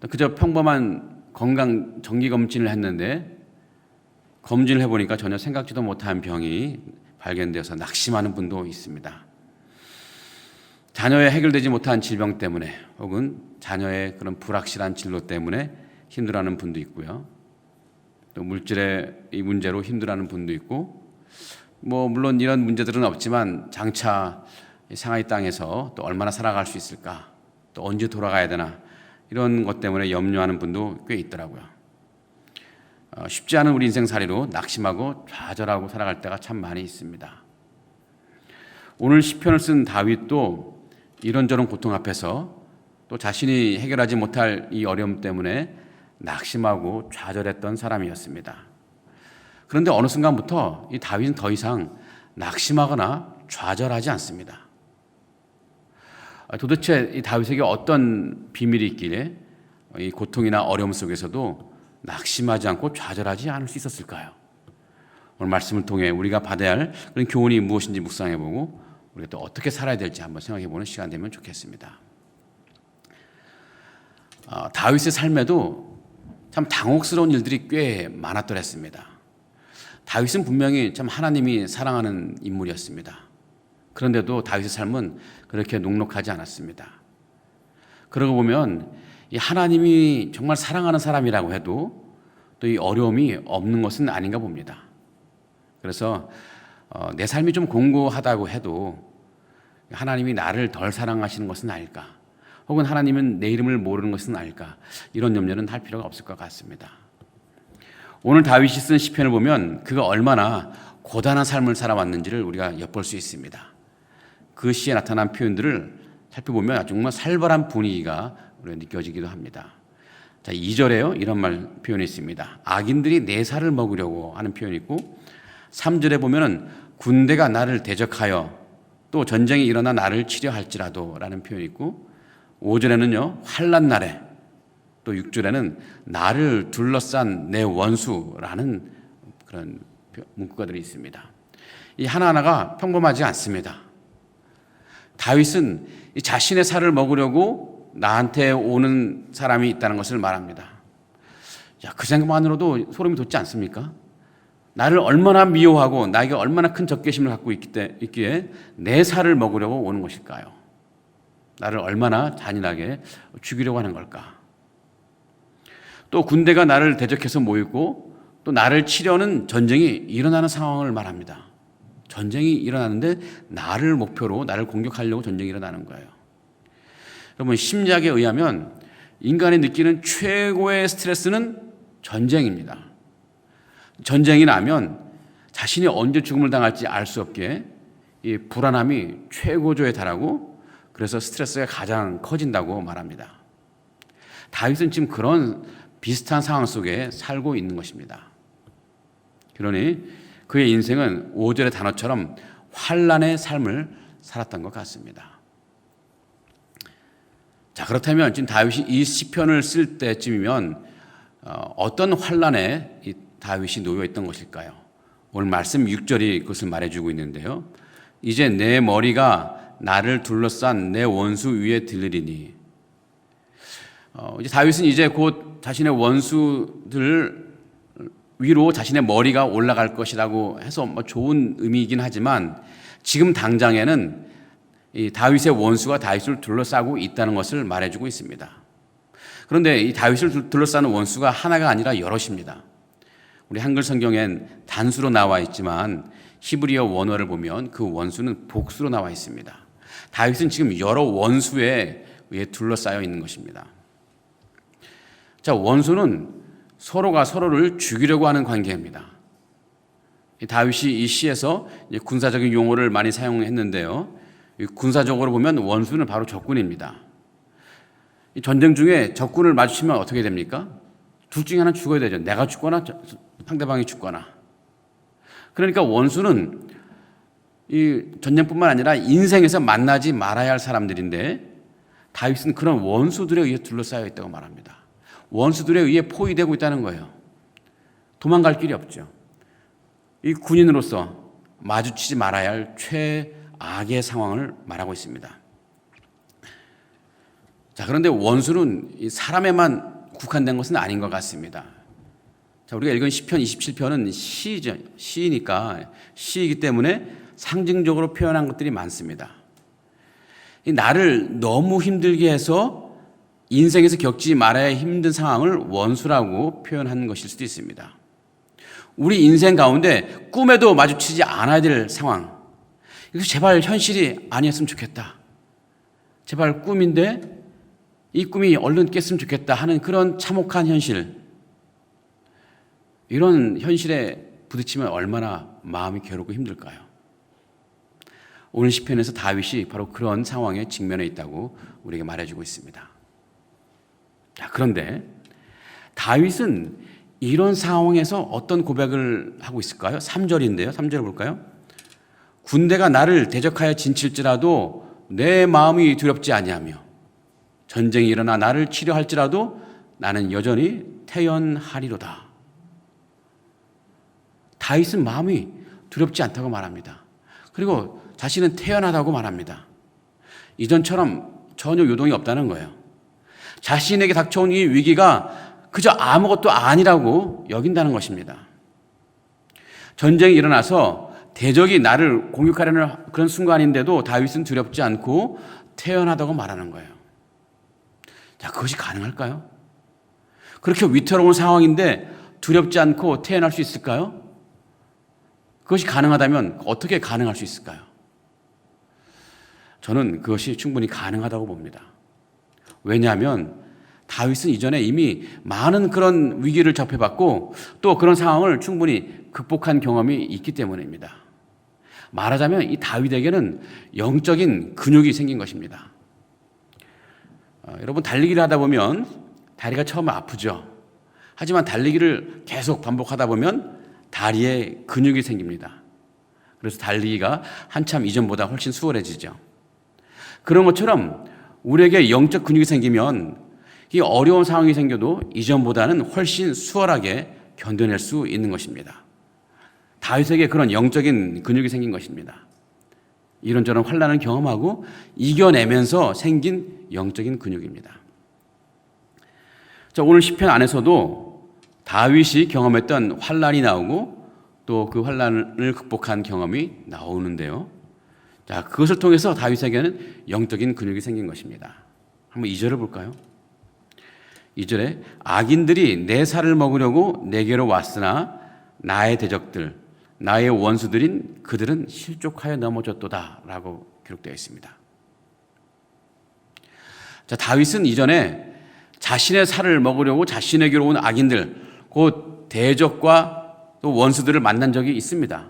그저 평범한 건강 정기 검진을 했는데 검진을 해보니까 전혀 생각지도 못한 병이 발견되어서 낙심하는 분도 있습니다. 자녀의 해결되지 못한 질병 때문에 혹은 자녀의 그런 불확실한 진로 때문에 힘들어하는 분도 있고요. 또 물질의 이 문제로 힘들어하는 분도 있고 물론 이런 문제들은 없지만 장차 상하이 땅에서 또 얼마나 살아갈 수 있을까, 또 언제 돌아가야 되나 이런 것 때문에 염려하는 분도 꽤 있더라고요. 쉽지 않은 우리 인생살이로 낙심하고 좌절하고 살아갈 때가 참 많이 있습니다. 오늘 시편을 쓴 다윗도 이런저런 고통 앞에서 또 자신이 해결하지 못할 이 어려움 때문에 낙심하고 좌절했던 사람이었습니다. 그런데 어느 순간부터 이 다윗은 더 이상 낙심하거나 좌절하지 않습니다. 도대체 이 다윗에게 어떤 비밀이 있기에 이 고통이나 어려움 속에서도 낙심하지 않고 좌절하지 않을 수 있었을까요? 오늘 말씀을 통해 우리가 받아야 할 그런 교훈이 무엇인지 묵상해보고 우리가 또 어떻게 살아야 될지 한번 생각해보는 시간 되면 좋겠습니다. 다윗의 삶에도 참 당혹스러운 일들이 꽤 많았더랬습니다. 다윗은 분명히 참 하나님이 사랑하는 인물이었습니다. 그런데도 다윗의 삶은 그렇게 녹록하지 않았습니다. 그러고 보면 이 하나님이 정말 사랑하는 사람이라고 해도 또 이 어려움이 없는 것은 아닌가 봅니다. 그래서 내 삶이 좀 공고하다고 해도 하나님이 나를 덜 사랑하시는 것은 아닐까, 혹은 하나님은 내 이름을 모르는 것은 아닐까, 이런 염려는 할 필요가 없을 것 같습니다. 오늘 다윗이 쓴 시편을 보면 그가 얼마나 고단한 삶을 살아왔는지를 우리가 엿볼 수 있습니다. 그 시에 나타난 표현들을 살펴보면 정말 살벌한 분위기가 우리가 느껴지기도 합니다. 자, 2절에요 이런 표현이 있습니다. 악인들이 내 살을 먹으려고 하는 표현이 있고, 3절에 보면은 군대가 나를 대적하여 또 전쟁이 일어나 나를 치려 할지라도 라는 표현이 있고, 5절에는요 환난 날에, 또 6절에는 나를 둘러싼 내 원수라는 그런 문구가들이 있습니다. 이 하나하나가 평범하지 않습니다. 다윗은 자신의 살을 먹으려고 나한테 오는 사람이 있다는 것을 말합니다. 그 생각만으로도 소름이 돋지 않습니까? 나를 얼마나 미워하고 나에게 얼마나 큰 적개심을 갖고 있기에 내 살을 먹으려고 오는 것일까요? 나를 얼마나 잔인하게 죽이려고 하는 걸까? 또 군대가 나를 대적해서 모이고 또 나를 치려는 전쟁이 일어나는 상황을 말합니다. 전쟁이 일어나는데 나를 목표로 나를 공격하려고 전쟁이 일어나는 거예요. 여러분, 심리학에 의하면 인간이 느끼는 최고의 스트레스는 전쟁입니다. 전쟁이 나면 자신이 언제 죽음을 당할지 알 수 없게 이 불안함이 최고조에 달하고, 그래서 스트레스가 가장 커진다고 말합니다. 다윗은 지금 그런 비슷한 상황 속에 살고 있는 것입니다. 그러니 그의 인생은 5절의 단어처럼 환난의 삶을 살았던 것 같습니다. 자, 그렇다면 지금 다윗이 이 시편을 쓸 때쯤이면 어떤 환난에 이 다윗이 놓여 있던 것일까요? 오늘 말씀 6절이 그것을 말해주고 있는데요. 이제 내 머리가 나를 둘러싼 내 원수 위에 들리리니. 이제 다윗은 이제 곧 자신의 원수들 위로 자신의 머리가 올라갈 것이라고 해서 좋은 의미이긴 하지만, 지금 당장에는 이 다윗의 원수가 다윗을 둘러싸고 있다는 것을 말해주고 있습니다. 그런데 이 다윗을 둘러싸는 원수가 하나가 아니라 여럿입니다. 우리 한글 성경엔 단수로 나와 있지만 히브리어 원어를 보면 그 원수는 복수로 나와 있습니다. 다윗은 지금 여러 원수에 의해 둘러싸여 있는 것입니다. 자, 원수는 서로가 서로를 죽이려고 하는 관계입니다. 다윗이 이 시에서 군사적인 용어를 많이 사용했는데요. 군사적으로 보면 원수는 바로 적군입니다. 전쟁 중에 적군을 마주치면 어떻게 됩니까? 둘 중에 하나는 죽어야 되죠. 내가 죽거나 상대방이 죽거나. 그러니까 원수는 이 전쟁뿐만 아니라 인생에서 만나지 말아야 할 사람들인데, 다윗은 그런 원수들에 의해 둘러싸여 있다고 말합니다. 원수들에 의해 포위되고 있다는 거예요. 도망갈 길이 없죠. 이 군인으로서 마주치지 말아야 할 최악의 상황을 말하고 있습니다. 자, 그런데 원수는 이 사람에만 국한된 것은 아닌 것 같습니다. 자, 우리가 읽은 시편 27편은 시죠. 시니까 시이기 때문에 상징적으로 표현한 것들이 많습니다. 이 나를 너무 힘들게 해서 인생에서 겪지 말아야 힘든 상황을 원수라고 표현한 것일 수도 있습니다. 우리 인생 가운데 꿈에도 마주치지 않아야 될 상황, 이거 제발 현실이 아니었으면 좋겠다. 제발 꿈인데 이 꿈이 얼른 깼으면 좋겠다 하는 그런 참혹한 현실, 이런 현실에 부딪히면 얼마나 마음이 괴롭고 힘들까요? 오늘 시편에서 다윗이 바로 그런 상황에 직면해 있다고 우리에게 말해주고 있습니다. 자, 그런데 다윗은 이런 상황에서 어떤 고백을 하고 있을까요? 3절인데요. 3절 볼까요? 군대가 나를 대적하여 진칠지라도 내 마음이 두렵지 아니하며 전쟁이 일어나 나를 치려할지라도 나는 여전히 태연하리로다. 다윗은 마음이 두렵지 않다고 말합니다. 그리고 자신은 태연하다고 말합니다. 이전처럼 전혀 요동이 없다는 거예요. 자신에게 닥쳐온 이 위기가 그저 아무것도 아니라고 여긴다는 것입니다. 전쟁이 일어나서 대적이 나를 공격하려는 그런 순간인데도 다윗은 두렵지 않고 태연하다고 말하는 거예요. 자, 그것이 가능할까요? 그렇게 위태로운 상황인데 두렵지 않고 태연할 수 있을까요? 그것이 가능하다면 어떻게 가능할 수 있을까요? 저는 그것이 충분히 가능하다고 봅니다. 왜냐하면 다윗은 이전에 이미 많은 그런 위기를 접해봤고 또 그런 상황을 충분히 극복한 경험이 있기 때문입니다. 말하자면 이 다윗에게는 영적인 근육이 생긴 것입니다. 여러분, 달리기를 하다 보면 다리가 처음에 아프죠. 하지만 달리기를 계속 반복하다 보면 다리에 근육이 생깁니다. 그래서 달리기가 한참 이전보다 훨씬 수월해지죠. 그런 것처럼 우리에게 영적 근육이 생기면 이 어려운 상황이 생겨도 이전보다는 훨씬 수월하게 견뎌낼 수 있는 것입니다. 다윗에게 그런 영적인 근육이 생긴 것입니다. 이런저런 환난을 경험하고 이겨내면서 생긴 영적인 근육입니다. 자, 오늘 시편 안에서도 다윗이 경험했던 환난이 나오고 또 그 환난을 극복한 경험이 나오는데요. 자, 그것을 통해서 다윗에게는 영적인 근육이 생긴 것입니다. 한번 2절을 볼까요? 2절에 악인들이 내 살을 먹으려고 내게로 왔으나 나의 대적들, 나의 원수들인 그들은 실족하여 넘어졌도다 라고 기록되어 있습니다. 자, 다윗은 이전에 자신의 살을 먹으려고 자신에게로 온 악인들, 곧 대적과 또 원수들을 만난 적이 있습니다.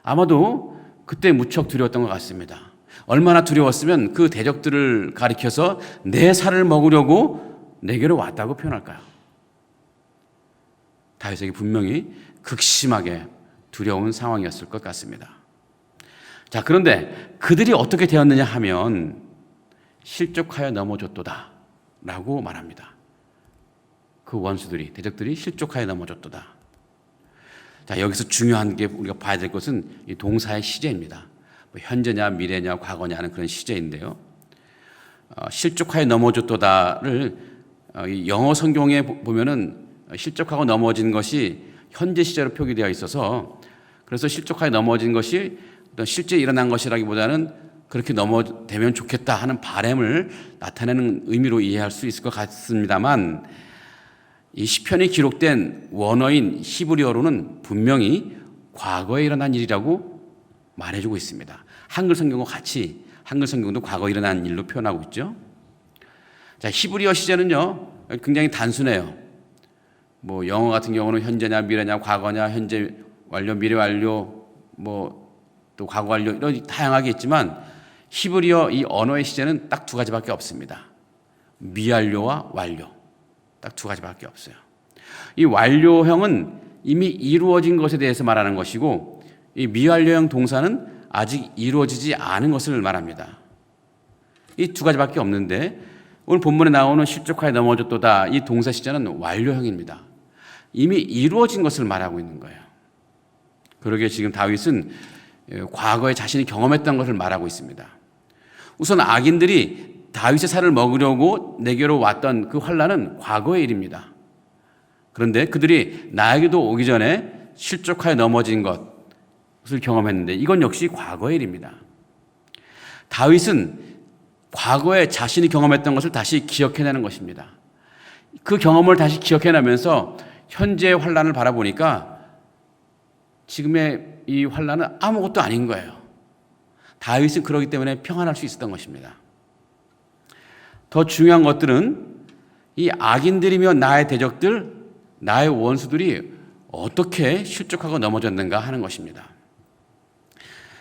아마도 그때 무척 두려웠던 것 같습니다. 얼마나 두려웠으면 그 대적들을 가리켜서 내 살을 먹으려고 내게로 왔다고 표현할까요? 다윗에게 분명히 극심하게 두려운 상황이었을 것 같습니다. 자, 그런데 그들이 어떻게 되었느냐 하면 실족하여 넘어졌도다 라고 말합니다. 그 원수들이, 대적들이 실족하여 넘어졌도다. 자, 여기서 중요한 게 우리가 봐야 될 것은 이 동사의 시제입니다. 뭐 현재냐 미래냐 과거냐 하는 그런 시제인데요. 실족하여 넘어졌도다를 영어 성경에 보면은 실족하고 넘어진 것이 현재 시제로 표기되어 있어서 그래서 실족하여 넘어진 것이 실제 일어난 것이라기보다는 그렇게 되면 좋겠다 하는 바람을 나타내는 의미로 이해할 수 있을 것 같습니다만 이 시편이 기록된 원어인 히브리어로는 분명히 과거에 일어난 일이라고 말해주고 있습니다. 한글 성경과 같이 한글 성경도 과거에 일어난 일로 표현하고 있죠. 자, 히브리어 시제는요 굉장히 단순해요. 뭐 영어 같은 경우는 현재냐 미래냐 과거냐 현재 완료 미래 완료 뭐 또 과거 완료 이런 다양하게 있지만 히브리어 이 언어의 시제는 딱 두 가지밖에 없습니다. 미완료와 완료 딱 두 가지밖에 없어요. 이 완료형은 이미 이루어진 것에 대해서 말하는 것이고 이 미완료형 동사는 아직 이루어지지 않은 것을 말합니다. 이 두 가지밖에 없는데 오늘 본문에 나오는 실족하여 넘어졌도다 이 동사 시제는 완료형입니다. 이미 이루어진 것을 말하고 있는 거예요. 그러게 지금 다윗은 과거에 자신이 경험했던 것을 말하고 있습니다. 우선 악인들이 다윗의 살을 먹으려고 내게로 왔던 그 환난은 과거의 일입니다. 그런데 그들이 나에게도 오기 전에 실족하여 넘어진 것을 경험했는데 이건 역시 과거의 일입니다. 다윗은 과거에 자신이 경험했던 것을 다시 기억해내는 것입니다. 그 경험을 다시 기억해내면서 현재의 환난을 바라보니까 지금의 이 환난은 아무것도 아닌 거예요. 다윗은 그렇기 때문에 평안할 수 있었던 것입니다. 더 중요한 것들은 이 악인들이며 나의 대적들, 나의 원수들이 어떻게 실족하고 넘어졌는가 하는 것입니다.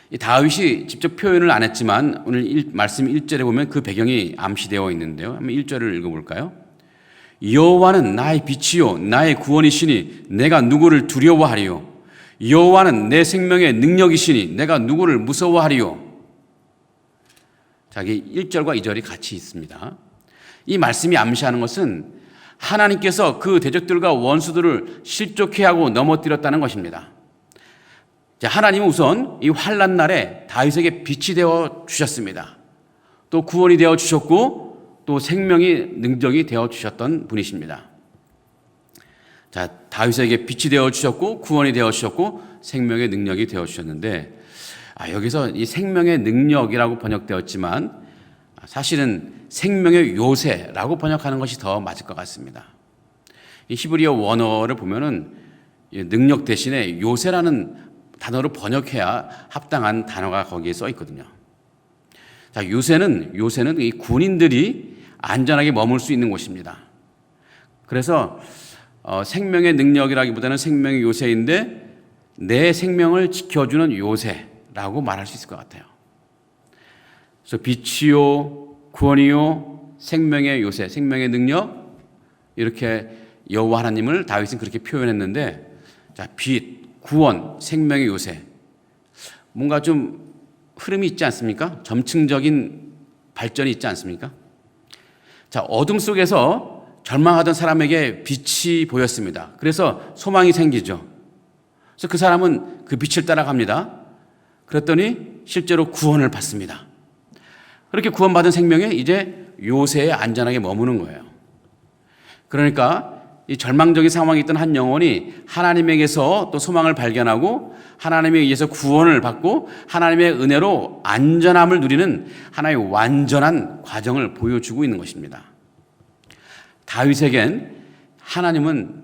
이 다윗이 직접 표현을 안 했지만 오늘 말씀 1절에 보면 그 배경이 암시되어 있는데요. 한번 1절을 읽어볼까요? 여호와는 나의 빛이요 나의 구원이시니 내가 누구를 두려워하리요. 여호와는 내 생명의 능력이시니 내가 누구를 무서워하리요. 자, 이게 1절과 2절이 같이 있습니다. 이 말씀이 암시하는 것은 하나님께서 그 대적들과 원수들을 실족해 하고 넘어뜨렸다는 것입니다. 자, 하나님은 우선 이 환난 날에 다윗에게 빛이 되어 주셨습니다. 또 구원이 되어 주셨고 또 생명의 능력이 되어 주셨던 분이십니다. 자, 다윗에게 빛이 되어 주셨고 구원이 되어 주셨고 생명의 능력이 되어 주셨는데 여기서 이 생명의 능력이라고 번역되었지만 사실은 생명의 요새라고 번역하는 것이 더 맞을 것 같습니다. 이 히브리어 원어를 보면은 능력 대신에 요새라는 단어로 번역해야 합당한 단어가 거기에 써 있거든요. 자, 요새는 이 군인들이 안전하게 머물 수 있는 곳입니다. 그래서 생명의 능력이라기보다는 생명의 요새인데 내 생명을 지켜주는 요새라고 말할 수 있을 것 같아요. 그래서 빛이요, 구원이요, 생명의 요새, 생명의 능력 이렇게 여호와 하나님을 다윗은 그렇게 표현했는데, 자, 빛, 구원, 생명의 요새 뭔가 좀 흐름이 있지 않습니까? 점층적인 발전이 있지 않습니까? 자, 어둠 속에서 절망하던 사람에게 빛이 보였습니다. 그래서 소망이 생기죠. 그래서 그 사람은 그 빛을 따라갑니다. 그랬더니 실제로 구원을 받습니다. 그렇게 구원받은 생명에 이제 요새에 안전하게 머무는 거예요. 그러니까 이 절망적인 상황에 있던 한 영혼이 하나님에게서 또 소망을 발견하고 하나님에 의해서 구원을 받고 하나님의 은혜로 안전함을 누리는 하나의 완전한 과정을 보여주고 있는 것입니다. 다윗에겐 하나님은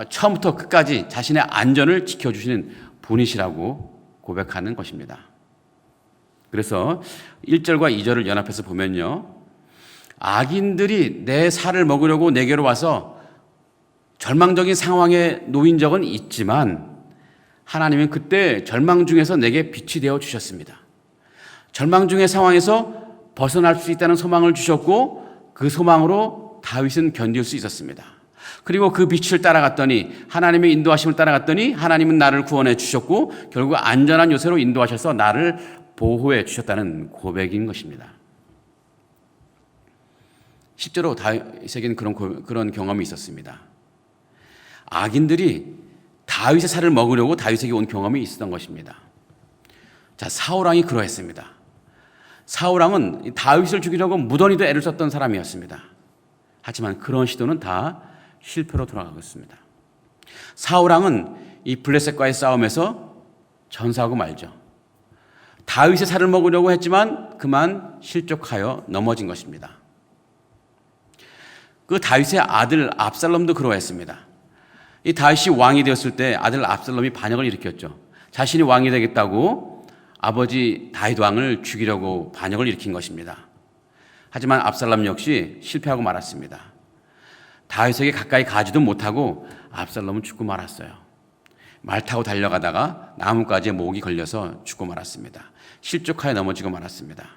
처음부터 끝까지 자신의 안전을 지켜주시는 분이시라고 고백하는 것입니다. 그래서 1절과 2절을 연합해서 보면요, 악인들이 내 살을 먹으려고 내게로 와서 절망적인 상황에 놓인 적은 있지만 하나님은 그때 절망 중에서 내게 빛이 되어 주셨습니다. 절망 중의 상황에서 벗어날 수 있다는 소망을 주셨고 그 소망으로 다윗은 견딜 수 있었습니다. 그리고 그 빛을 따라갔더니 하나님의 인도하심을 따라갔더니 하나님은 나를 구원해 주셨고 결국 안전한 요새로 인도하셔서 나를 보호해 주셨다는 고백인 것입니다. 실제로 다윗에게는 그런 경험이 있었습니다. 악인들이 다윗의 살을 먹으려고 다윗에게 온 경험이 있었던 것입니다. 자, 사울왕이 그러했습니다. 사울왕은 다윗을 죽이려고 무던히도 애를 썼던 사람이었습니다. 하지만 그런 시도는 다 실패로 돌아가고 있습니다. 사울왕은 이 블레셋과의 싸움에서 전사하고 말죠. 다윗의 살을 먹으려고 했지만 그만 실족하여 넘어진 것입니다. 그 다윗의 아들 압살롬도 그러했습니다. 이 다윗이 왕이 되었을 때 아들 압살롬이 반역을 일으켰죠. 자신이 왕이 되겠다고 아버지 다윗 왕을 죽이려고 반역을 일으킨 것입니다. 하지만 압살롬 역시 실패하고 말았습니다. 다윗에게 가까이 가지도 못하고 압살롬은 죽고 말았어요. 말 타고 달려가다가 나뭇가지에 목이 걸려서 죽고 말았습니다. 실족하여 넘어지고 말았습니다.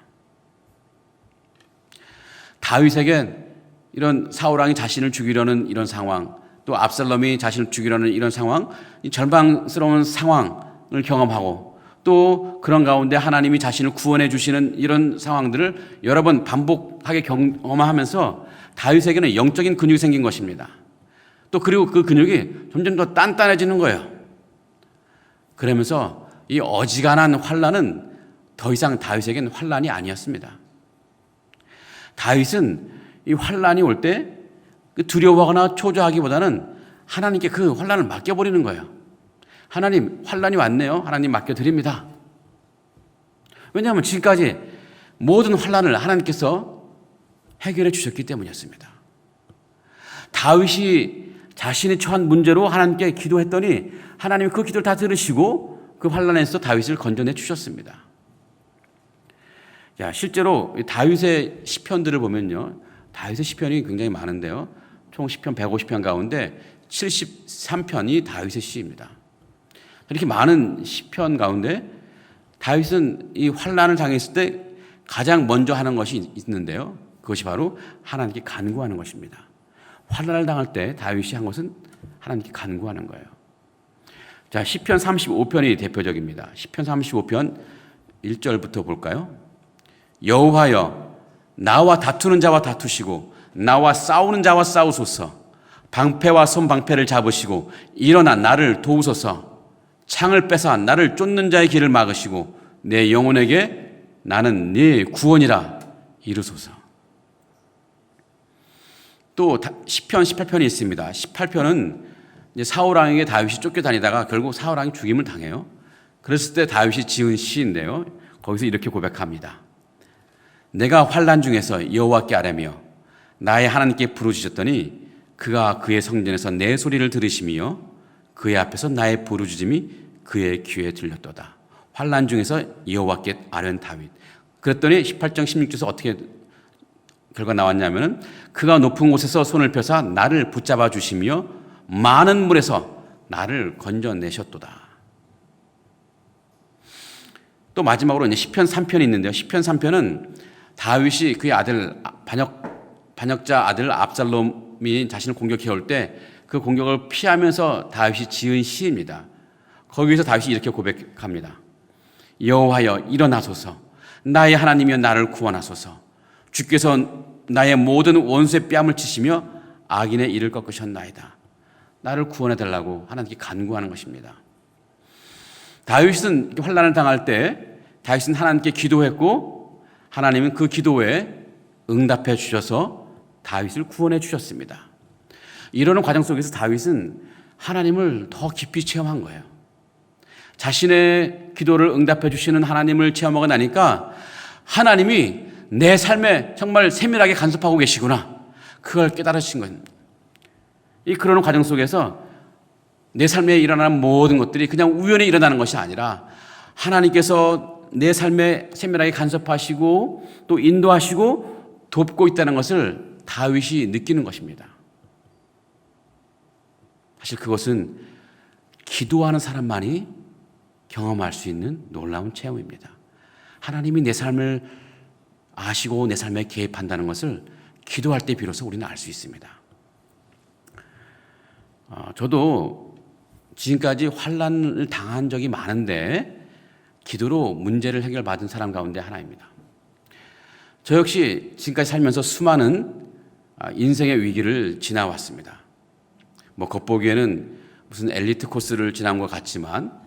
다윗에겐 이런 사울왕이 자신을 죽이려는 이런 상황, 또 압살롬이 자신을 죽이려는 이런 상황, 이 절망스러운 상황을 경험하고 또 그런 가운데 하나님이 자신을 구원해 주시는 이런 상황들을 여러 번 반복하게 경험하면서 다윗에게는 영적인 근육이 생긴 것입니다. 또 그리고 그 근육이 점점 더 단단해지는 거예요. 그러면서 이 어지간한 환난은 더 이상 다윗에게는 환난이 아니었습니다. 다윗은 이 환난이 올 때 두려워하거나 초조하기보다는 하나님께 그 환난을 맡겨버리는 거예요. 하나님, 환난이 왔네요. 하나님 맡겨드립니다. 왜냐하면 지금까지 모든 환난을 하나님께서 해결해 주셨기 때문이었습니다. 다윗이 자신이 처한 문제로 하나님께 기도했더니 하나님이 그 기도를 다 들으시고 그 환난에서 다윗을 건져내 주셨습니다. 자, 실제로 다윗의 시편들을 보면요, 다윗의 시편이 굉장히 많은데요. 총 시편 150편 가운데 73편이 다윗의 시입니다. 이렇게 많은 시편 가운데 다윗은 이 환난을 당했을 때 가장 먼저 하는 것이 있는데요. 그것이 바로 하나님께 간구하는 것입니다. 환난을 당할 때 다윗이 한 것은 하나님께 간구하는 거예요. 자, 시편 35편이 대표적입니다. 시편 35편 1절부터 볼까요? 여호와여, 나와 다투는 자와 다투시고 나와 싸우는 자와 싸우소서. 방패와 손방패를 잡으시고 일어나 나를 도우소서. 창을 뺏어 나를 쫓는 자의 길을 막으시고 내 영혼에게 나는 네 구원이라 이르소서. 또 시편 18편이 있습니다. 18편은 이제 사울왕에게 다윗이 쫓겨다니다가 결국 사울왕이 죽임을 당해요. 그랬을 때 다윗이 지은 시인데요. 거기서 이렇게 고백합니다. 내가 환난 중에서 여호와께 아뢰며 나의 하나님께 부르짖었더니 그가 그의 성전에서 내 소리를 들으시며 그의 앞에서 나의 부르짖음이 그의 귀에 들렸도다. 환난 중에서 여호와께 아뢰는 다윗. 그랬더니 18장 16절에서 어떻게 결과 나왔냐면은 그가 높은 곳에서 손을 펴사 나를 붙잡아 주시며 많은 물에서 나를 건져내셨도다. 또 마지막으로 이제 시편 3편이 있는데요. 시편 3편은 다윗이 그의 아들 반역자 아들 압살롬이 자신을 공격해 올 때 그 공격을 피하면서 다윗이 지은 시입니다. 거기서 다윗이 이렇게 고백합니다. 여호와여 일어나소서. 나의 하나님이여 나를 구원하소서. 주께서 나의 모든 원수의 뺨을 치시며 악인의 이를 꺾으셨나이다. 나를 구원해 달라고 하나님께 간구하는 것입니다. 다윗은 환난을 당할 때 다윗은 하나님께 기도했고 하나님은 그 기도에 응답해 주셔서 다윗을 구원해 주셨습니다. 이러는 과정 속에서 다윗은 하나님을 더 깊이 체험한 거예요. 자신의 기도를 응답해 주시는 하나님을 체험하고 나니까 하나님이 내 삶에 정말 세밀하게 간섭하고 계시구나. 그걸 깨달으신 거예요. 이 그러는 과정 속에서 내 삶에 일어나는 모든 것들이 그냥 우연히 일어나는 것이 아니라 하나님께서 내 삶에 세밀하게 간섭하시고 또 인도하시고 돕고 있다는 것을 다윗이 느끼는 것입니다. 사실 그것은 기도하는 사람만이 경험할 수 있는 놀라운 체험입니다. 하나님이 내 삶을 아시고 내 삶에 개입한다는 것을 기도할 때 비로소 우리는 알 수 있습니다. 저도 지금까지 환난을 당한 적이 많은데 기도로 문제를 해결받은 사람 가운데 하나입니다. 저 역시 지금까지 살면서 수많은 인생의 위기를 지나왔습니다. 겉보기에는 무슨 엘리트 코스를 지난 것 같지만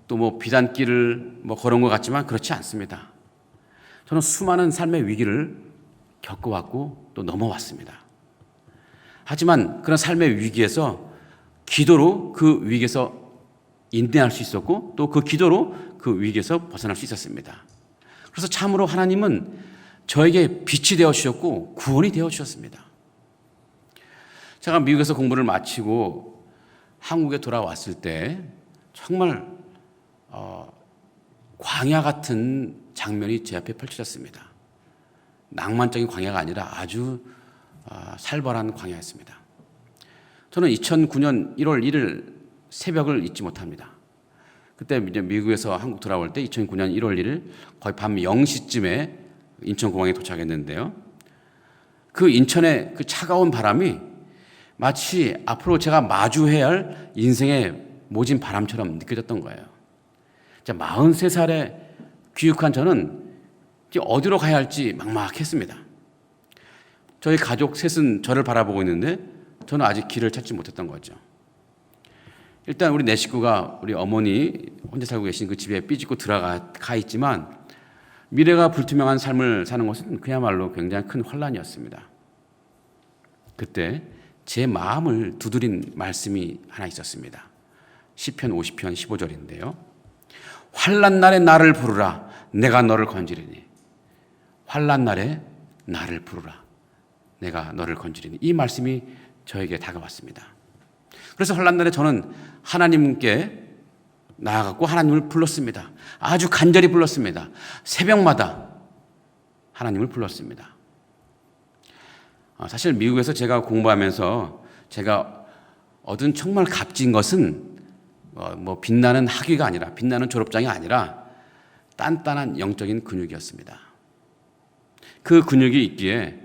또 비단길을 걸은 것 같지만 그렇지 않습니다. 저는 수많은 삶의 위기를 겪어왔고 또 넘어왔습니다. 하지만 그런 삶의 위기에서 기도로 그 위기에서 인내할 수 있었고 또 그 기도로 그 위기에서 벗어날 수 있었습니다. 그래서 참으로 하나님은 저에게 빛이 되어 주셨고 구원이 되어 주셨습니다. 제가 미국에서 공부를 마치고 한국에 돌아왔을 때 정말 광야 같은 장면이 제 앞에 펼쳐졌습니다. 낭만적인 광야가 아니라 아주 살벌한 광야였습니다. 저는 2009년 1월 1일 새벽을 잊지 못합니다. 그때 이제 미국에서 한국 돌아올 때 2009년 1월 1일 거의 밤 0시쯤에 인천공항에 도착했는데요. 그 인천의 그 차가운 바람이 마치 앞으로 제가 마주해야 할 인생의 모진 바람처럼 느껴졌던 거예요. 43살에 귀국한 저는 어디로 가야 할지 막막했습니다. 저희 가족 셋은 저를 바라보고 있는데 저는 아직 길을 찾지 못했던 거죠. 일단 우리 네 식구가 우리 어머니 혼자 살고 계신 그 집에 삐집고 들어가 있지만 미래가 불투명한 삶을 사는 것은 그야말로 굉장히 큰 환난이었습니다. 그때 제 마음을 두드린 말씀이 하나 있었습니다. 시편 50편 15절인데요. 환난 날에 나를 부르라 내가 너를 건지리니. 환난 날에 나를 부르라 내가 너를 건지리니. 이 말씀이 저에게 다가왔습니다. 그래서 환난 날에 저는 하나님께 나아갔고 하나님을 불렀습니다. 아주 간절히 불렀습니다. 새벽마다 하나님을 불렀습니다. 사실 미국에서 제가 공부하면서 제가 얻은 정말 값진 것은 뭐 빛나는 학위가 아니라, 빛나는 졸업장이 아니라 단단한 영적인 근육이었습니다. 그 근육이 있기에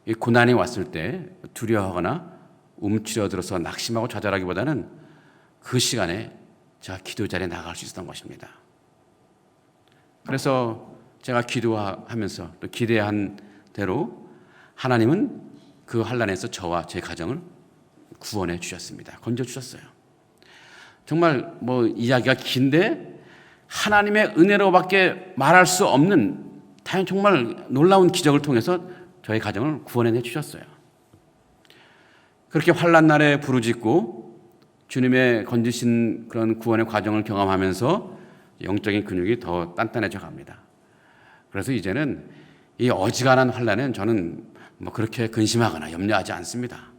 이 고난이 왔을 때 두려워하거나 움츠러들어서 낙심하고 좌절하기보다는 그 시간에 제가 기도 자리에 나갈 수 있었던 것입니다. 그래서 제가 기도하면서 또 기대한 대로 하나님은 그 환난에서 저와 제 가정을 구원해 주셨습니다. 건져 주셨어요. 정말 뭐 이야기가 긴데 하나님의 은혜로밖에 말할 수 없는 다른 정말 놀라운 기적을 통해서 저희 가정을 구원해 주셨어요. 그렇게 환난 날에 부르짖고 주님의 건지신 그런 구원의 과정을 경험하면서 영적인 근육이 더 단단해져 갑니다. 그래서 이제는 이 어지간한 환난은 저는 뭐 그렇게 근심하거나 염려하지 않습니다.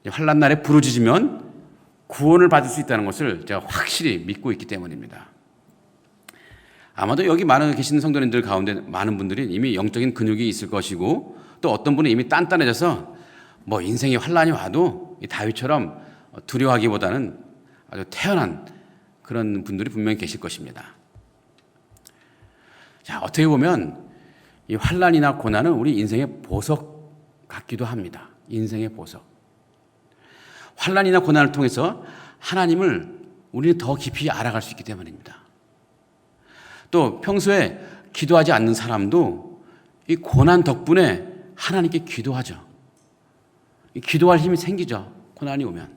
환난 날에 부르짖으면 구원을 받을 수 있다는 것을 제가 확실히 믿고 있기 때문입니다. 아마도 여기 많은 계신 성도님들 가운데 많은 분들이 이미 영적인 근육이 있을 것이고 또 어떤 분은 이미 단단해져서 뭐 인생의 환난이 와도 이 다윗처럼 두려워하기보다는 아주 태어난 그런 분들이 분명히 계실 것입니다. 자, 어떻게 보면 이 환난이나 고난은 우리 인생의 보석 같기도 합니다. 인생의 보석. 환난이나 고난을 통해서 하나님을 우리는 더 깊이 알아갈 수 있기 때문입니다. 또 평소에 기도하지 않는 사람도 이 고난 덕분에 하나님께 기도하죠. 기도할 힘이 생기죠. 고난이 오면.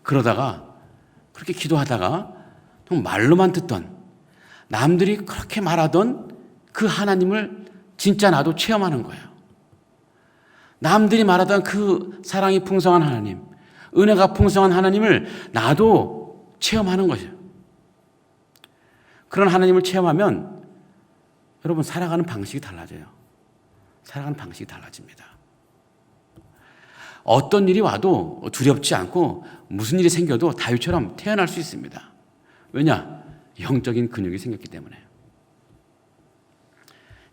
그러다가 그렇게 기도하다가 말로만 듣던 남들이 그렇게 말하던 그 하나님을 진짜 나도 체험하는 거예요. 남들이 말하던 그 사랑이 풍성한 하나님, 은혜가 풍성한 하나님을 나도 체험하는 거죠. 그런 하나님을 체험하면 여러분 살아가는 방식이 달라져요. 살아가는 방식이 달라집니다. 어떤 일이 와도 두렵지 않고 무슨 일이 생겨도 다윗처럼 태어날 수 있습니다. 왜냐? 영적인 근육이 생겼기 때문에.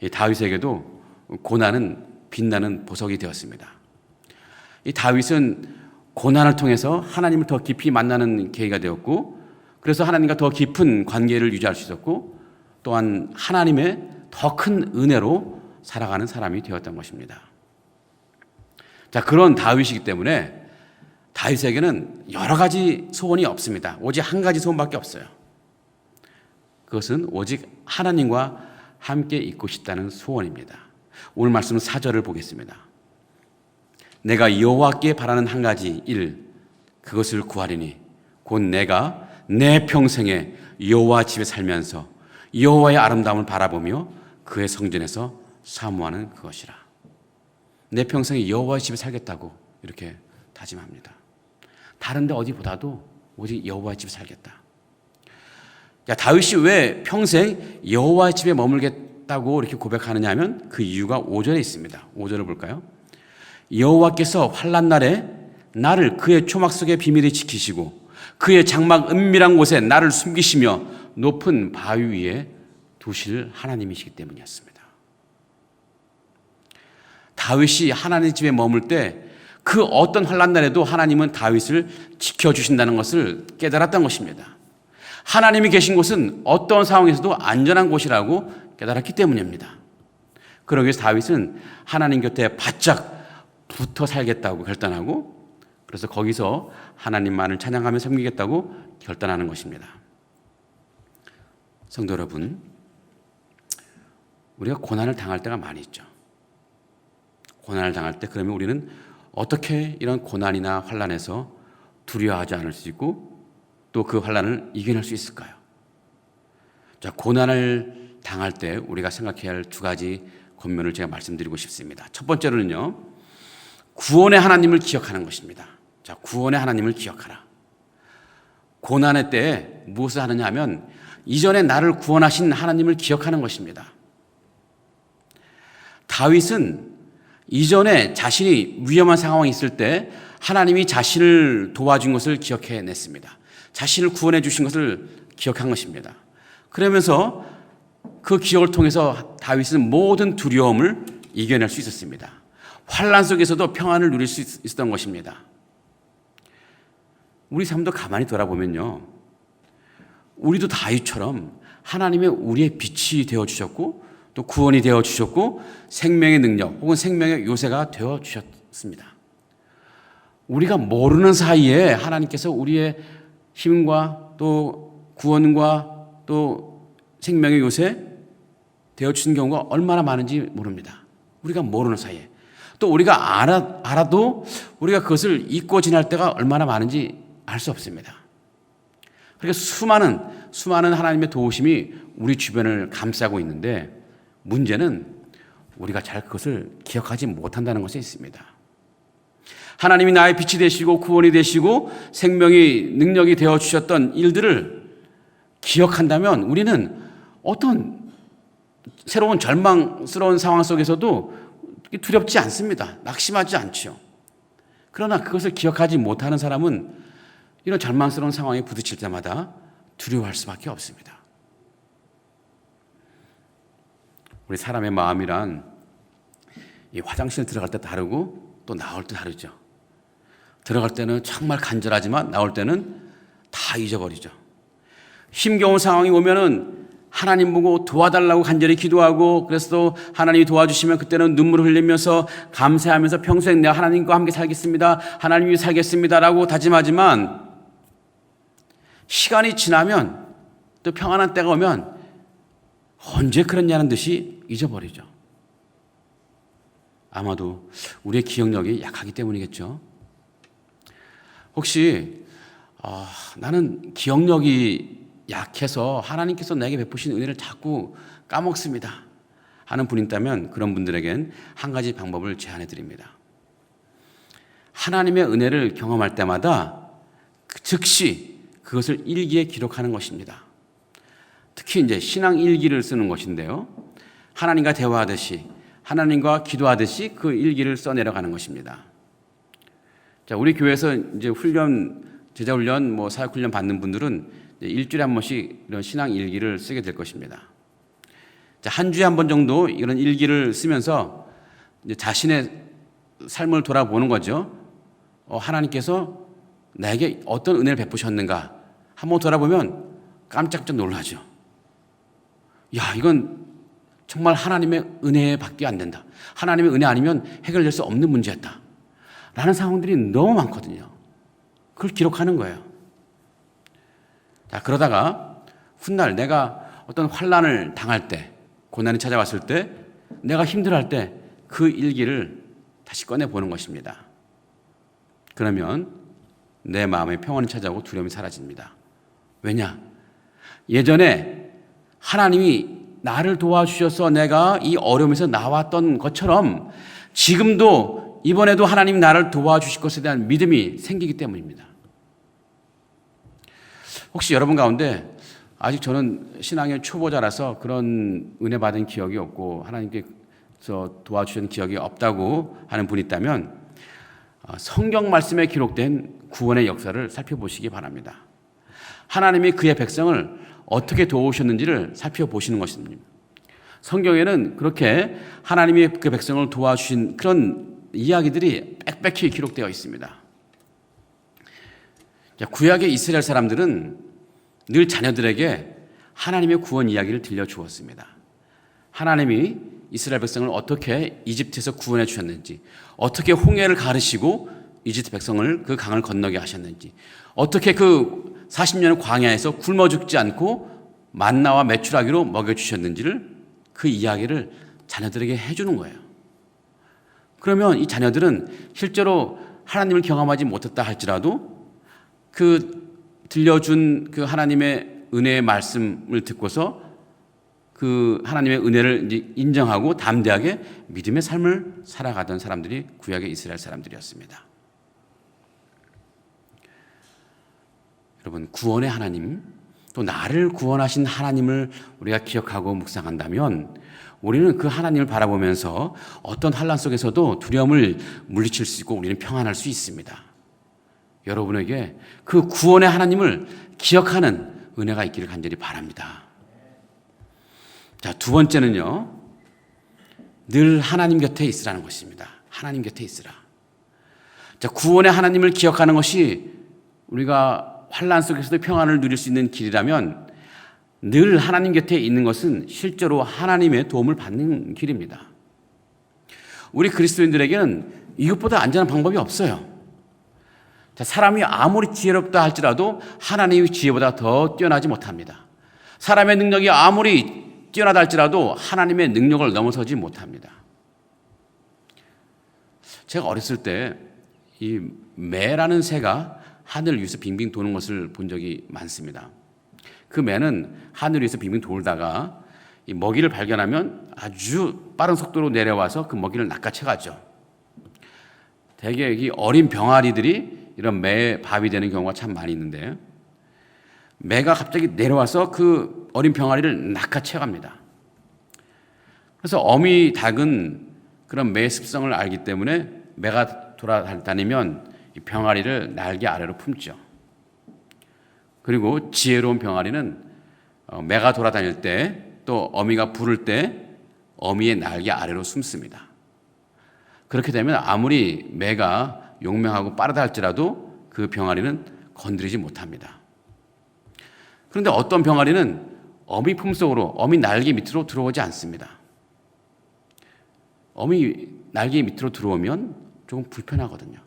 이 다윗에게도 고난은 빛나는 보석이 되었습니다. 이 다윗은 고난을 통해서 하나님을 더 깊이 만나는 계기가 되었고, 그래서 하나님과 더 깊은 관계를 유지할 수 있었고, 또한 하나님의 더 큰 은혜로 살아가는 사람이 되었던 것입니다. 자, 그런 다윗이기 때문에 다윗에게는 여러 가지 소원이 없습니다. 오직 한 가지 소원밖에 없어요. 그것은 오직 하나님과 함께 있고 싶다는 소원입니다. 오늘 말씀 4절을 보겠습니다. 내가 여호와께 바라는 한 가지 일, 그것을 구하리니 곧 내가 내 평생에 여호와 집에 살면서 여호와의 아름다움을 바라보며 그의 성전에서 사모하는 그것이라. 내 평생에 여호와의 집에 살겠다고 이렇게 다짐합니다. 다른 데 어디보다도 오직 여호와의 집에 살겠다. 야, 다윗이 왜 평생 여호와의 집에 머물겠다고 이렇게 고백하느냐 하면 그 이유가 5절에 있습니다. 5절을 볼까요? 여호와께서 환난 날에 나를 그의 초막 속의 비밀에 지키시고 그의 장막 은밀한 곳에 나를 숨기시며 높은 바위 위에 두실 하나님이시기 때문이었습니다. 다윗이 하나님 집에 머물 때 그 어떤 환난 날에도 하나님은 다윗을 지켜주신다는 것을 깨달았던 것입니다. 하나님이 계신 곳은 어떤 상황에서도 안전한 곳이라고 깨달았기 때문입니다. 그러기 위해서 다윗은 하나님 곁에 바짝 붙어 살겠다고 결단하고, 그래서 거기서 하나님만을 찬양하며 섬기겠다고 결단하는 것입니다. 성도 여러분, 우리가 고난을 당할 때가 많이 있죠. 고난을 당할 때 그러면 우리는 어떻게 이런 고난이나 환난에서 두려워하지 않을 수 있고 또 그 환난을 이겨낼 수 있을까요? 자, 고난을 당할 때 우리가 생각해야 할 두 가지 권면을 제가 말씀드리고 싶습니다. 첫 번째로는요, 구원의 하나님을 기억하는 것입니다. 자, 구원의 하나님을 기억하라. 고난의 때에 무엇을 하느냐 하면 이전에 나를 구원하신 하나님을 기억하는 것입니다. 다윗은 이전에 자신이 위험한 상황이 있을 때 하나님이 자신을 도와준 것을 기억해냈습니다. 자신을 구원해 주신 것을 기억한 것입니다. 그러면서 그 기억을 통해서 다윗은 모든 두려움을 이겨낼 수 있었습니다. 환난 속에서도 평안을 누릴 수 있었던 것입니다. 우리 삶도 가만히 돌아보면요, 우리도 다윗처럼 하나님의 우리의 빛이 되어주셨고 또 구원이 되어주셨고 생명의 능력 혹은 생명의 요새가 되어주셨습니다. 우리가 모르는 사이에 하나님께서 우리의 힘과 또 구원과 또 생명의 요새 되어주신 경우가 얼마나 많은지 모릅니다. 우리가 모르는 사이에. 또 우리가 알아도 우리가 그것을 잊고 지날 때가 얼마나 많은지 알 수 없습니다. 그러니까 수많은 하나님의 도우심이 우리 주변을 감싸고 있는데 문제는 우리가 잘 그것을 기억하지 못한다는 것에 있습니다. 하나님이 나의 빛이 되시고 구원이 되시고 생명의 능력이 되어주셨던 일들을 기억한다면 우리는 어떤 새로운 절망스러운 상황 속에서도 두렵지 않습니다. 낙심하지 않죠. 그러나 그것을 기억하지 못하는 사람은 이런 절망스러운 상황에 부딪힐 때마다 두려워할 수밖에 없습니다. 우리 사람의 마음이란 이 화장실 들어갈 때 다르고 또 나올 때 다르죠. 들어갈 때는 정말 간절하지만 나올 때는 다 잊어버리죠. 힘겨운 상황이 오면은 하나님 보고 도와달라고 간절히 기도하고 그래서 또 하나님이 도와주시면 그때는 눈물을 흘리면서 감사하면서 평생 내가 하나님과 함께 살겠습니다. 하나님이 살겠습니다라고 다짐하지만 시간이 지나면 또 평안한 때가 오면 언제 그랬냐는 듯이 잊어버리죠. 아마도 우리의 기억력이 약하기 때문이겠죠. 혹시 나는 기억력이 약해서 하나님께서 내게 베푸신 은혜를 자꾸 까먹습니다 하는 분이 있다면 그런 분들에겐 한 가지 방법을 제안해 드립니다. 하나님의 은혜를 경험할 때마다 즉시 그것을 일기에 기록하는 것입니다. 특히 이제 신앙 일기를 쓰는 것인데요. 하나님과 대화하듯이 하나님과 기도하듯이 그 일기를 써내려가는 것입니다. 자, 우리 교회에서 이제 제자 훈련, 사역 훈련 받는 분들은 일주일에 한 번씩 이런 신앙 일기를 쓰게 될 것입니다. 자, 한 주에 한 번 정도 이런 일기를 쓰면서 이제 자신의 삶을 돌아보는 거죠. 하나님께서 나에게 어떤 은혜를 베푸셨는가 한번 돌아보면 깜짝깜짝 놀라죠. 야, 이건 정말 하나님의 은혜밖에 안 된다. 하나님의 은혜 아니면 해결될 수 없는 문제였다. 라는 상황들이 너무 많거든요. 그걸 기록하는 거예요. 자, 그러다가 훗날 내가 어떤 환난을 당할 때, 고난이 찾아왔을 때, 내가 힘들어할 때 그 일기를 다시 꺼내보는 것입니다. 그러면 내 마음에 평안이 찾아오고 두려움이 사라집니다. 왜냐? 예전에 하나님이 나를 도와주셔서 내가 이 어려움에서 나왔던 것처럼 지금도 이번에도 하나님이 나를 도와주실 것에 대한 믿음이 생기기 때문입니다. 혹시 여러분 가운데 아직 저는 신앙의 초보자라서 그런 은혜 받은 기억이 없고 하나님께서 도와주신 기억이 없다고 하는 분이 있다면 성경 말씀에 기록된 구원의 역사를 살펴보시기 바랍니다. 하나님이 그의 백성을 어떻게 도우셨는지를 살펴보시는 것입니다. 성경에는 그렇게 하나님이 그 백성을 도와주신 그런 이야기들이 빽빽히 기록되어 있습니다. 구약의 이스라엘 사람들은 늘 자녀들에게 하나님의 구원 이야기를 들려주었습니다. 하나님이 이스라엘 백성을 어떻게 이집트에서 구원해 주셨는지, 어떻게 홍해를 가르시고 이집트 백성을 그 강을 건너게 하셨는지, 어떻게 그 40년 광야에서 굶어 죽지 않고 만나와 메추라기로 먹여주셨는지를 그 이야기를 자녀들에게 해주는 거예요. 그러면 이 자녀들은 실제로 하나님을 경험하지 못했다 할지라도 그 들려준 그 하나님의 은혜의 말씀을 듣고서 그 하나님의 은혜를 이제 인정하고 담대하게 믿음의 삶을 살아가던 사람들이 구약의 이스라엘 사람들이었습니다. 여러분, 구원의 하나님, 또 나를 구원하신 하나님을 우리가 기억하고 묵상한다면 우리는 그 하나님을 바라보면서 어떤 환난 속에서도 두려움을 물리칠 수 있고 우리는 평안할 수 있습니다. 여러분에게 그 구원의 하나님을 기억하는 은혜가 있기를 간절히 바랍니다. 자, 두 번째는요, 늘 하나님 곁에 있으라는 것입니다. 하나님 곁에 있으라. 자, 구원의 하나님을 기억하는 것이 우리가 환난 속에서도 평안을 누릴 수 있는 길이라면 늘 하나님 곁에 있는 것은 실제로 하나님의 도움을 받는 길입니다. 우리 그리스도인들에게는 이것보다 안전한 방법이 없어요. 자, 사람이 아무리 지혜롭다 할지라도 하나님의 지혜보다 더 뛰어나지 못합니다. 사람의 능력이 아무리 뛰어나다 할지라도 하나님의 능력을 넘어서지 못합니다. 제가 어렸을 때 이 매라는 새가 하늘 위에서 빙빙 도는 것을 본 적이 많습니다. 그 매는 하늘 위에서 빙빙 돌다가 이 먹이를 발견하면 아주 빠른 속도로 내려와서 그 먹이를 낚아채 가죠. 대개 이 어린 병아리들이 이런 매의 밥이 되는 경우가 참 많이 있는데, 매가 갑자기 내려와서 그 어린 병아리를 낚아채 갑니다. 그래서 어미 닭은 그런 매의 습성을 알기 때문에 매가 돌아다니면 이 병아리를 날개 아래로 품죠. 그리고 지혜로운 병아리는 매가 돌아다닐 때 또 어미가 부를 때 어미의 날개 아래로 숨습니다. 그렇게 되면 아무리 매가 용맹하고 빠르다 할지라도 그 병아리는 건드리지 못합니다. 그런데 어떤 병아리는 어미 품속으로, 어미 날개 밑으로 들어오지 않습니다. 어미 날개 밑으로 들어오면 조금 불편하거든요.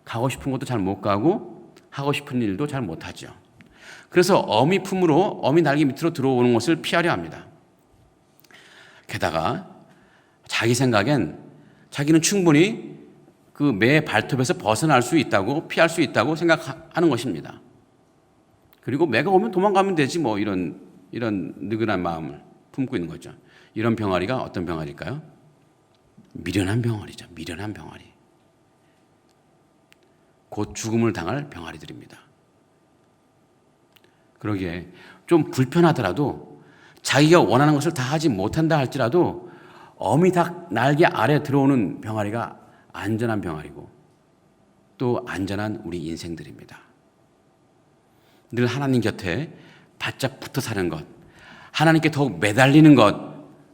가고 싶은 곳도 잘 못 가고 하고 싶은 일도 잘 못하죠. 그래서 어미 품으로, 어미 날개 밑으로 들어오는 것을 피하려 합니다. 게다가 자기 생각엔 자기는 충분히 그 매의 발톱에서 벗어날 수 있다고, 피할 수 있다고 생각하는 것입니다. 그리고 매가 오면 도망가면 되지 뭐, 이런 느긋한 마음을 품고 있는 거죠. 이런 병아리가 어떤 병아리일까요? 미련한 병아리죠. 미련한 병아리. 곧 죽음을 당할 병아리들입니다. 그러기에 좀 불편하더라도 자기가 원하는 것을 다 하지 못한다 할지라도 어미 닭 날개 아래 들어오는 병아리가 안전한 병아리고 또 안전한 우리 인생들입니다. 늘 하나님 곁에 바짝 붙어 사는 것, 하나님께 더욱 매달리는 것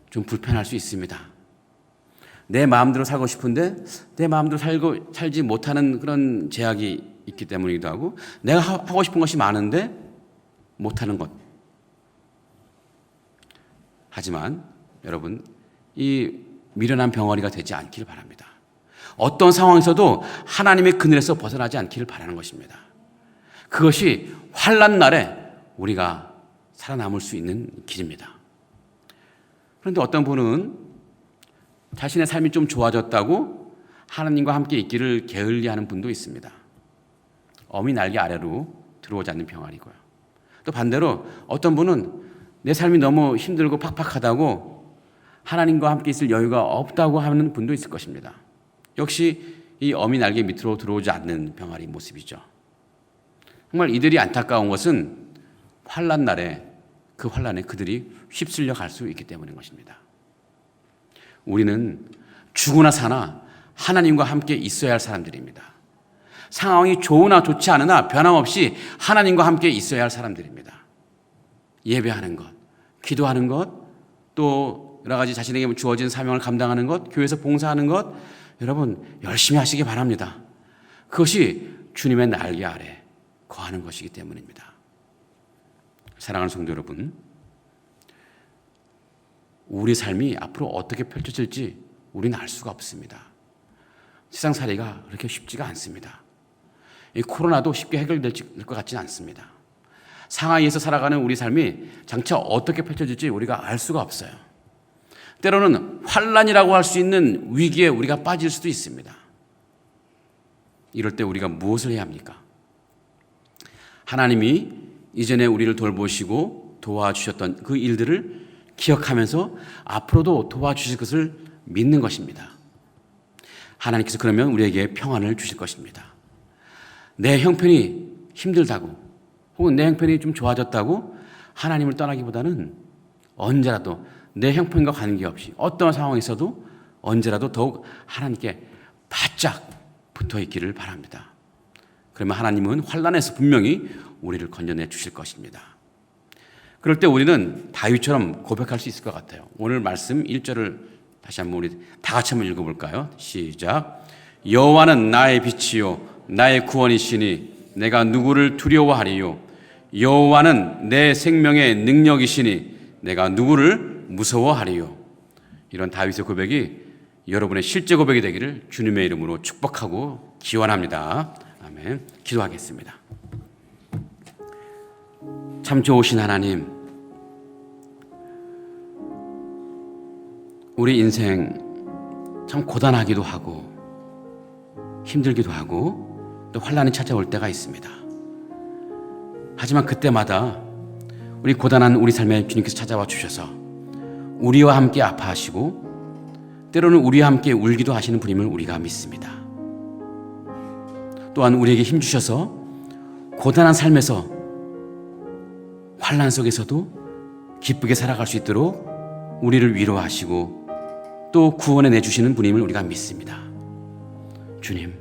좀 불편할 수 있습니다. 내 마음대로 살고 싶은데 내 마음대로 살지 못하는 그런 제약이 있기 때문이기도 하고, 내가 하고 싶은 것이 많은데 못하는 것. 하지만 여러분, 이 미련한 병아리가 되지 않기를 바랍니다. 어떤 상황에서도 하나님의 그늘에서 벗어나지 않기를 바라는 것입니다. 그것이 환난 날에 우리가 살아남을 수 있는 길입니다. 그런데 어떤 분은 자신의 삶이 좀 좋아졌다고 하나님과 함께 있기를 게을리하는 분도 있습니다. 어미 날개 아래로 들어오지 않는 병아리고요. 또 반대로 어떤 분은 내 삶이 너무 힘들고 팍팍하다고 하나님과 함께 있을 여유가 없다고 하는 분도 있을 것입니다. 역시 이 어미 날개 밑으로 들어오지 않는 병아리 모습이죠. 정말 이들이 안타까운 것은 환난 날에, 그 환난에 그들이 휩쓸려 갈 수 있기 때문인 것입니다. 우리는 죽으나 사나 하나님과 함께 있어야 할 사람들입니다. 상황이 좋으나 좋지 않으나 변함없이 하나님과 함께 있어야 할 사람들입니다. 예배하는 것, 기도하는 것, 또 여러 가지 자신에게 주어진 사명을 감당하는 것, 교회에서 봉사하는 것, 여러분 열심히 하시기 바랍니다. 그것이 주님의 날개 아래 거하는 것이기 때문입니다. 사랑하는 성도 여러분, 우리 삶이 앞으로 어떻게 펼쳐질지 우리는 알 수가 없습니다. 세상살이가 그렇게 쉽지가 않습니다. 이 코로나도 쉽게 해결될 것 같지는 않습니다. 상하이에서 살아가는 우리 삶이 장차 어떻게 펼쳐질지 우리가 알 수가 없어요. 때로는 환난이라고 할 수 있는 위기에 우리가 빠질 수도 있습니다. 이럴 때 우리가 무엇을 해야 합니까? 하나님이 이전에 우리를 돌보시고 도와주셨던 그 일들을 기억하면서 앞으로도 도와주실 것을 믿는 것입니다. 하나님께서 그러면 우리에게 평안을 주실 것입니다. 내 형편이 힘들다고 혹은 내 형편이 좀 좋아졌다고 하나님을 떠나기보다는 언제라도 내 형편과 관계없이 어떤 상황에서도 언제라도 더욱 하나님께 바짝 붙어 있기를 바랍니다. 그러면 하나님은 환난에서 분명히 우리를 건져내 주실 것입니다. 그럴 때 우리는 다윗처럼 고백할 수 있을 것 같아요. 오늘 말씀 1절을 다시 한번 우리 다 같이 한번 읽어볼까요? 시작. 여호와는 나의 빛이요 나의 구원이시니 내가 누구를 두려워하리요. 여호와는 내 생명의 능력이시니 내가 누구를 무서워하리요. 이런 다윗의 고백이 여러분의 실제 고백이 되기를 주님의 이름으로 축복하고 기원합니다. 아멘. 기도하겠습니다. 참 좋으신 하나님, 우리 인생 참 고단하기도 하고 힘들기도 하고 또 환난이 찾아올 때가 있습니다. 하지만 그때마다 우리 고단한 우리 삶에 주님께서 찾아와 주셔서 우리와 함께 아파하시고 때로는 우리와 함께 울기도 하시는 분임을 우리가 믿습니다. 또한 우리에게 힘주셔서 고단한 삶에서 환난 속에서도 기쁘게 살아갈 수 있도록 우리를 위로하시고 또 구원해 내주시는 분임을 우리가 믿습니다. 주님,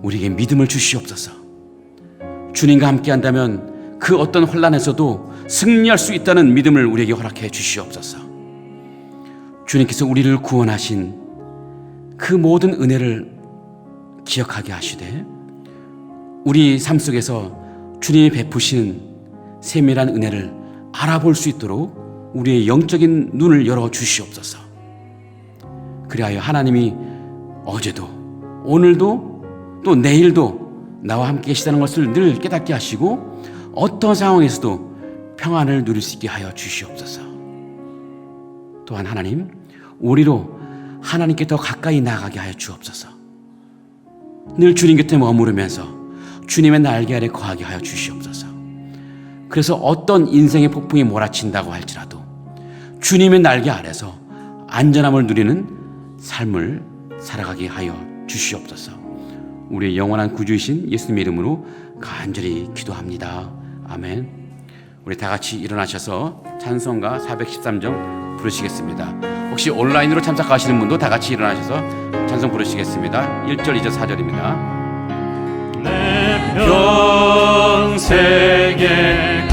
우리에게 믿음을 주시옵소서. 주님과 함께 한다면 그 어떤 혼란에서도 승리할 수 있다는 믿음을 우리에게 허락해 주시옵소서. 주님께서 우리를 구원하신 그 모든 은혜를 기억하게 하시되 우리 삶 속에서 주님이 베푸신 세밀한 은혜를 알아볼 수 있도록 우리의 영적인 눈을 열어 주시옵소서. 그리하여 하나님이 어제도 오늘도 또 내일도 나와 함께 계시다는 것을 늘 깨닫게 하시고 어떤 상황에서도 평안을 누릴 수 있게 하여 주시옵소서. 또한 하나님, 우리로 하나님께 더 가까이 나아가게 하여 주옵소서. 늘 주님 곁에 머무르면서 주님의 날개 아래 거하게 하여 주시옵소서. 그래서 어떤 인생의 폭풍이 몰아친다고 할지라도 주님의 날개 아래서 안전함을 누리는 삶을 살아가게 하여 주시옵소서. 우리의 영원한 구주이신 예수님의 이름으로 간절히 기도합니다. 아멘. 우리 다 같이 일어나셔서 찬송가 413장 부르시겠습니다. 혹시 온라인으로 참석하시는 분도 다 같이 일어나셔서 찬송 부르시겠습니다. 1절, 2절, 4절입니다. 내 평생에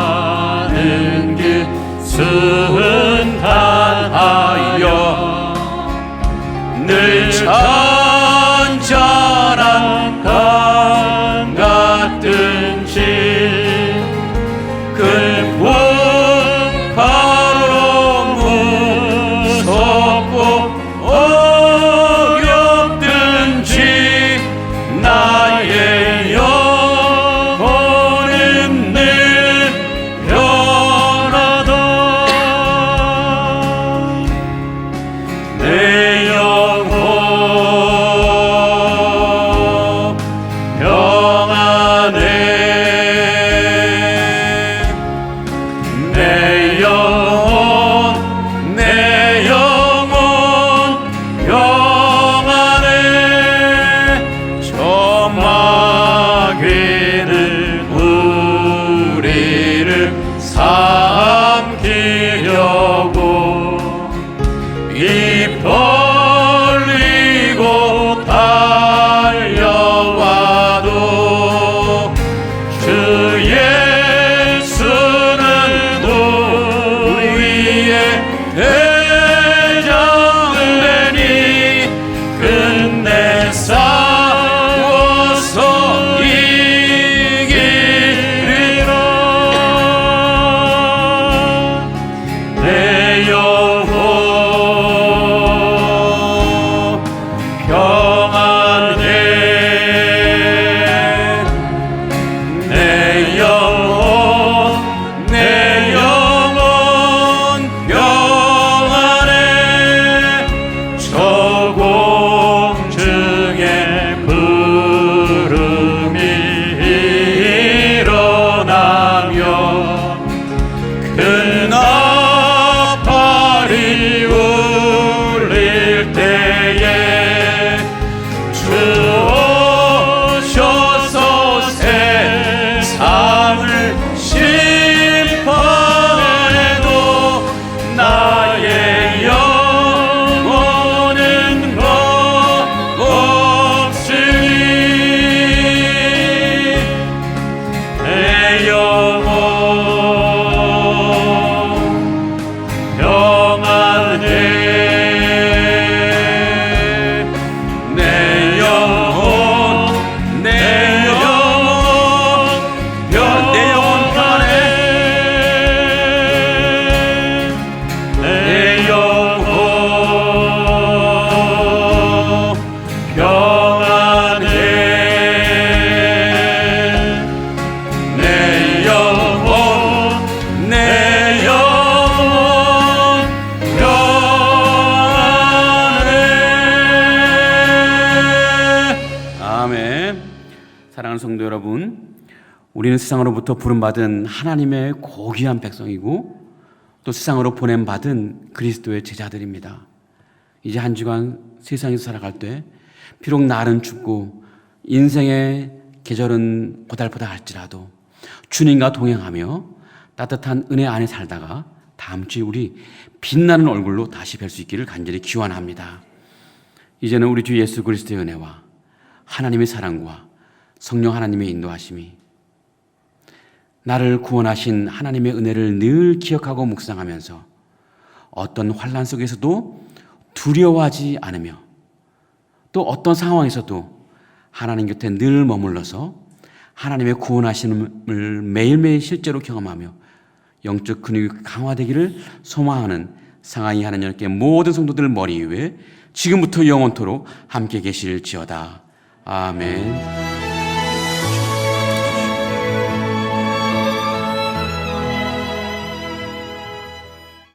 가는 길 순탄하여 늘 천천한 강 같든지 그 풍파로 무섭고 어렵든지 나의 영혼은 늘 변하다. 내 영혼 평안해. 내 영혼 평안해. 저 마귀는 우리를 삼키려고 입 벌리고 달려와도 주 예수는 우리의 대장되니 끝내 싸워서 이기리라. 우리는 세상으로부터 부름받은 하나님의 고귀한 백성이고 또 세상으로 보냄받은 그리스도의 제자들입니다. 이제 한 주간 세상에서 살아갈 때 비록 날은 춥고 인생의 계절은 고달프다할지라도 주님과 동행하며 따뜻한 은혜 안에 살다가 다음 주에 우리 빛나는 얼굴로 다시 뵐 수 있기를 간절히 기원합니다. 이제는 우리 주 예수 그리스도의 은혜와 하나님의 사랑과 성령 하나님의 인도하심이 나를 구원하신 하나님의 은혜를 늘 기억하고 묵상하면서 어떤 환난 속에서도 두려워하지 않으며 또 어떤 상황에서도 하나님 곁에 늘 머물러서 하나님의 구원하심을 매일매일 실제로 경험하며 영적 근육이 강화되기를 소망하는 상하이 하나님께 모든 성도들 머리 위에 지금부터 영원토록 함께 계실지어다. 아멘.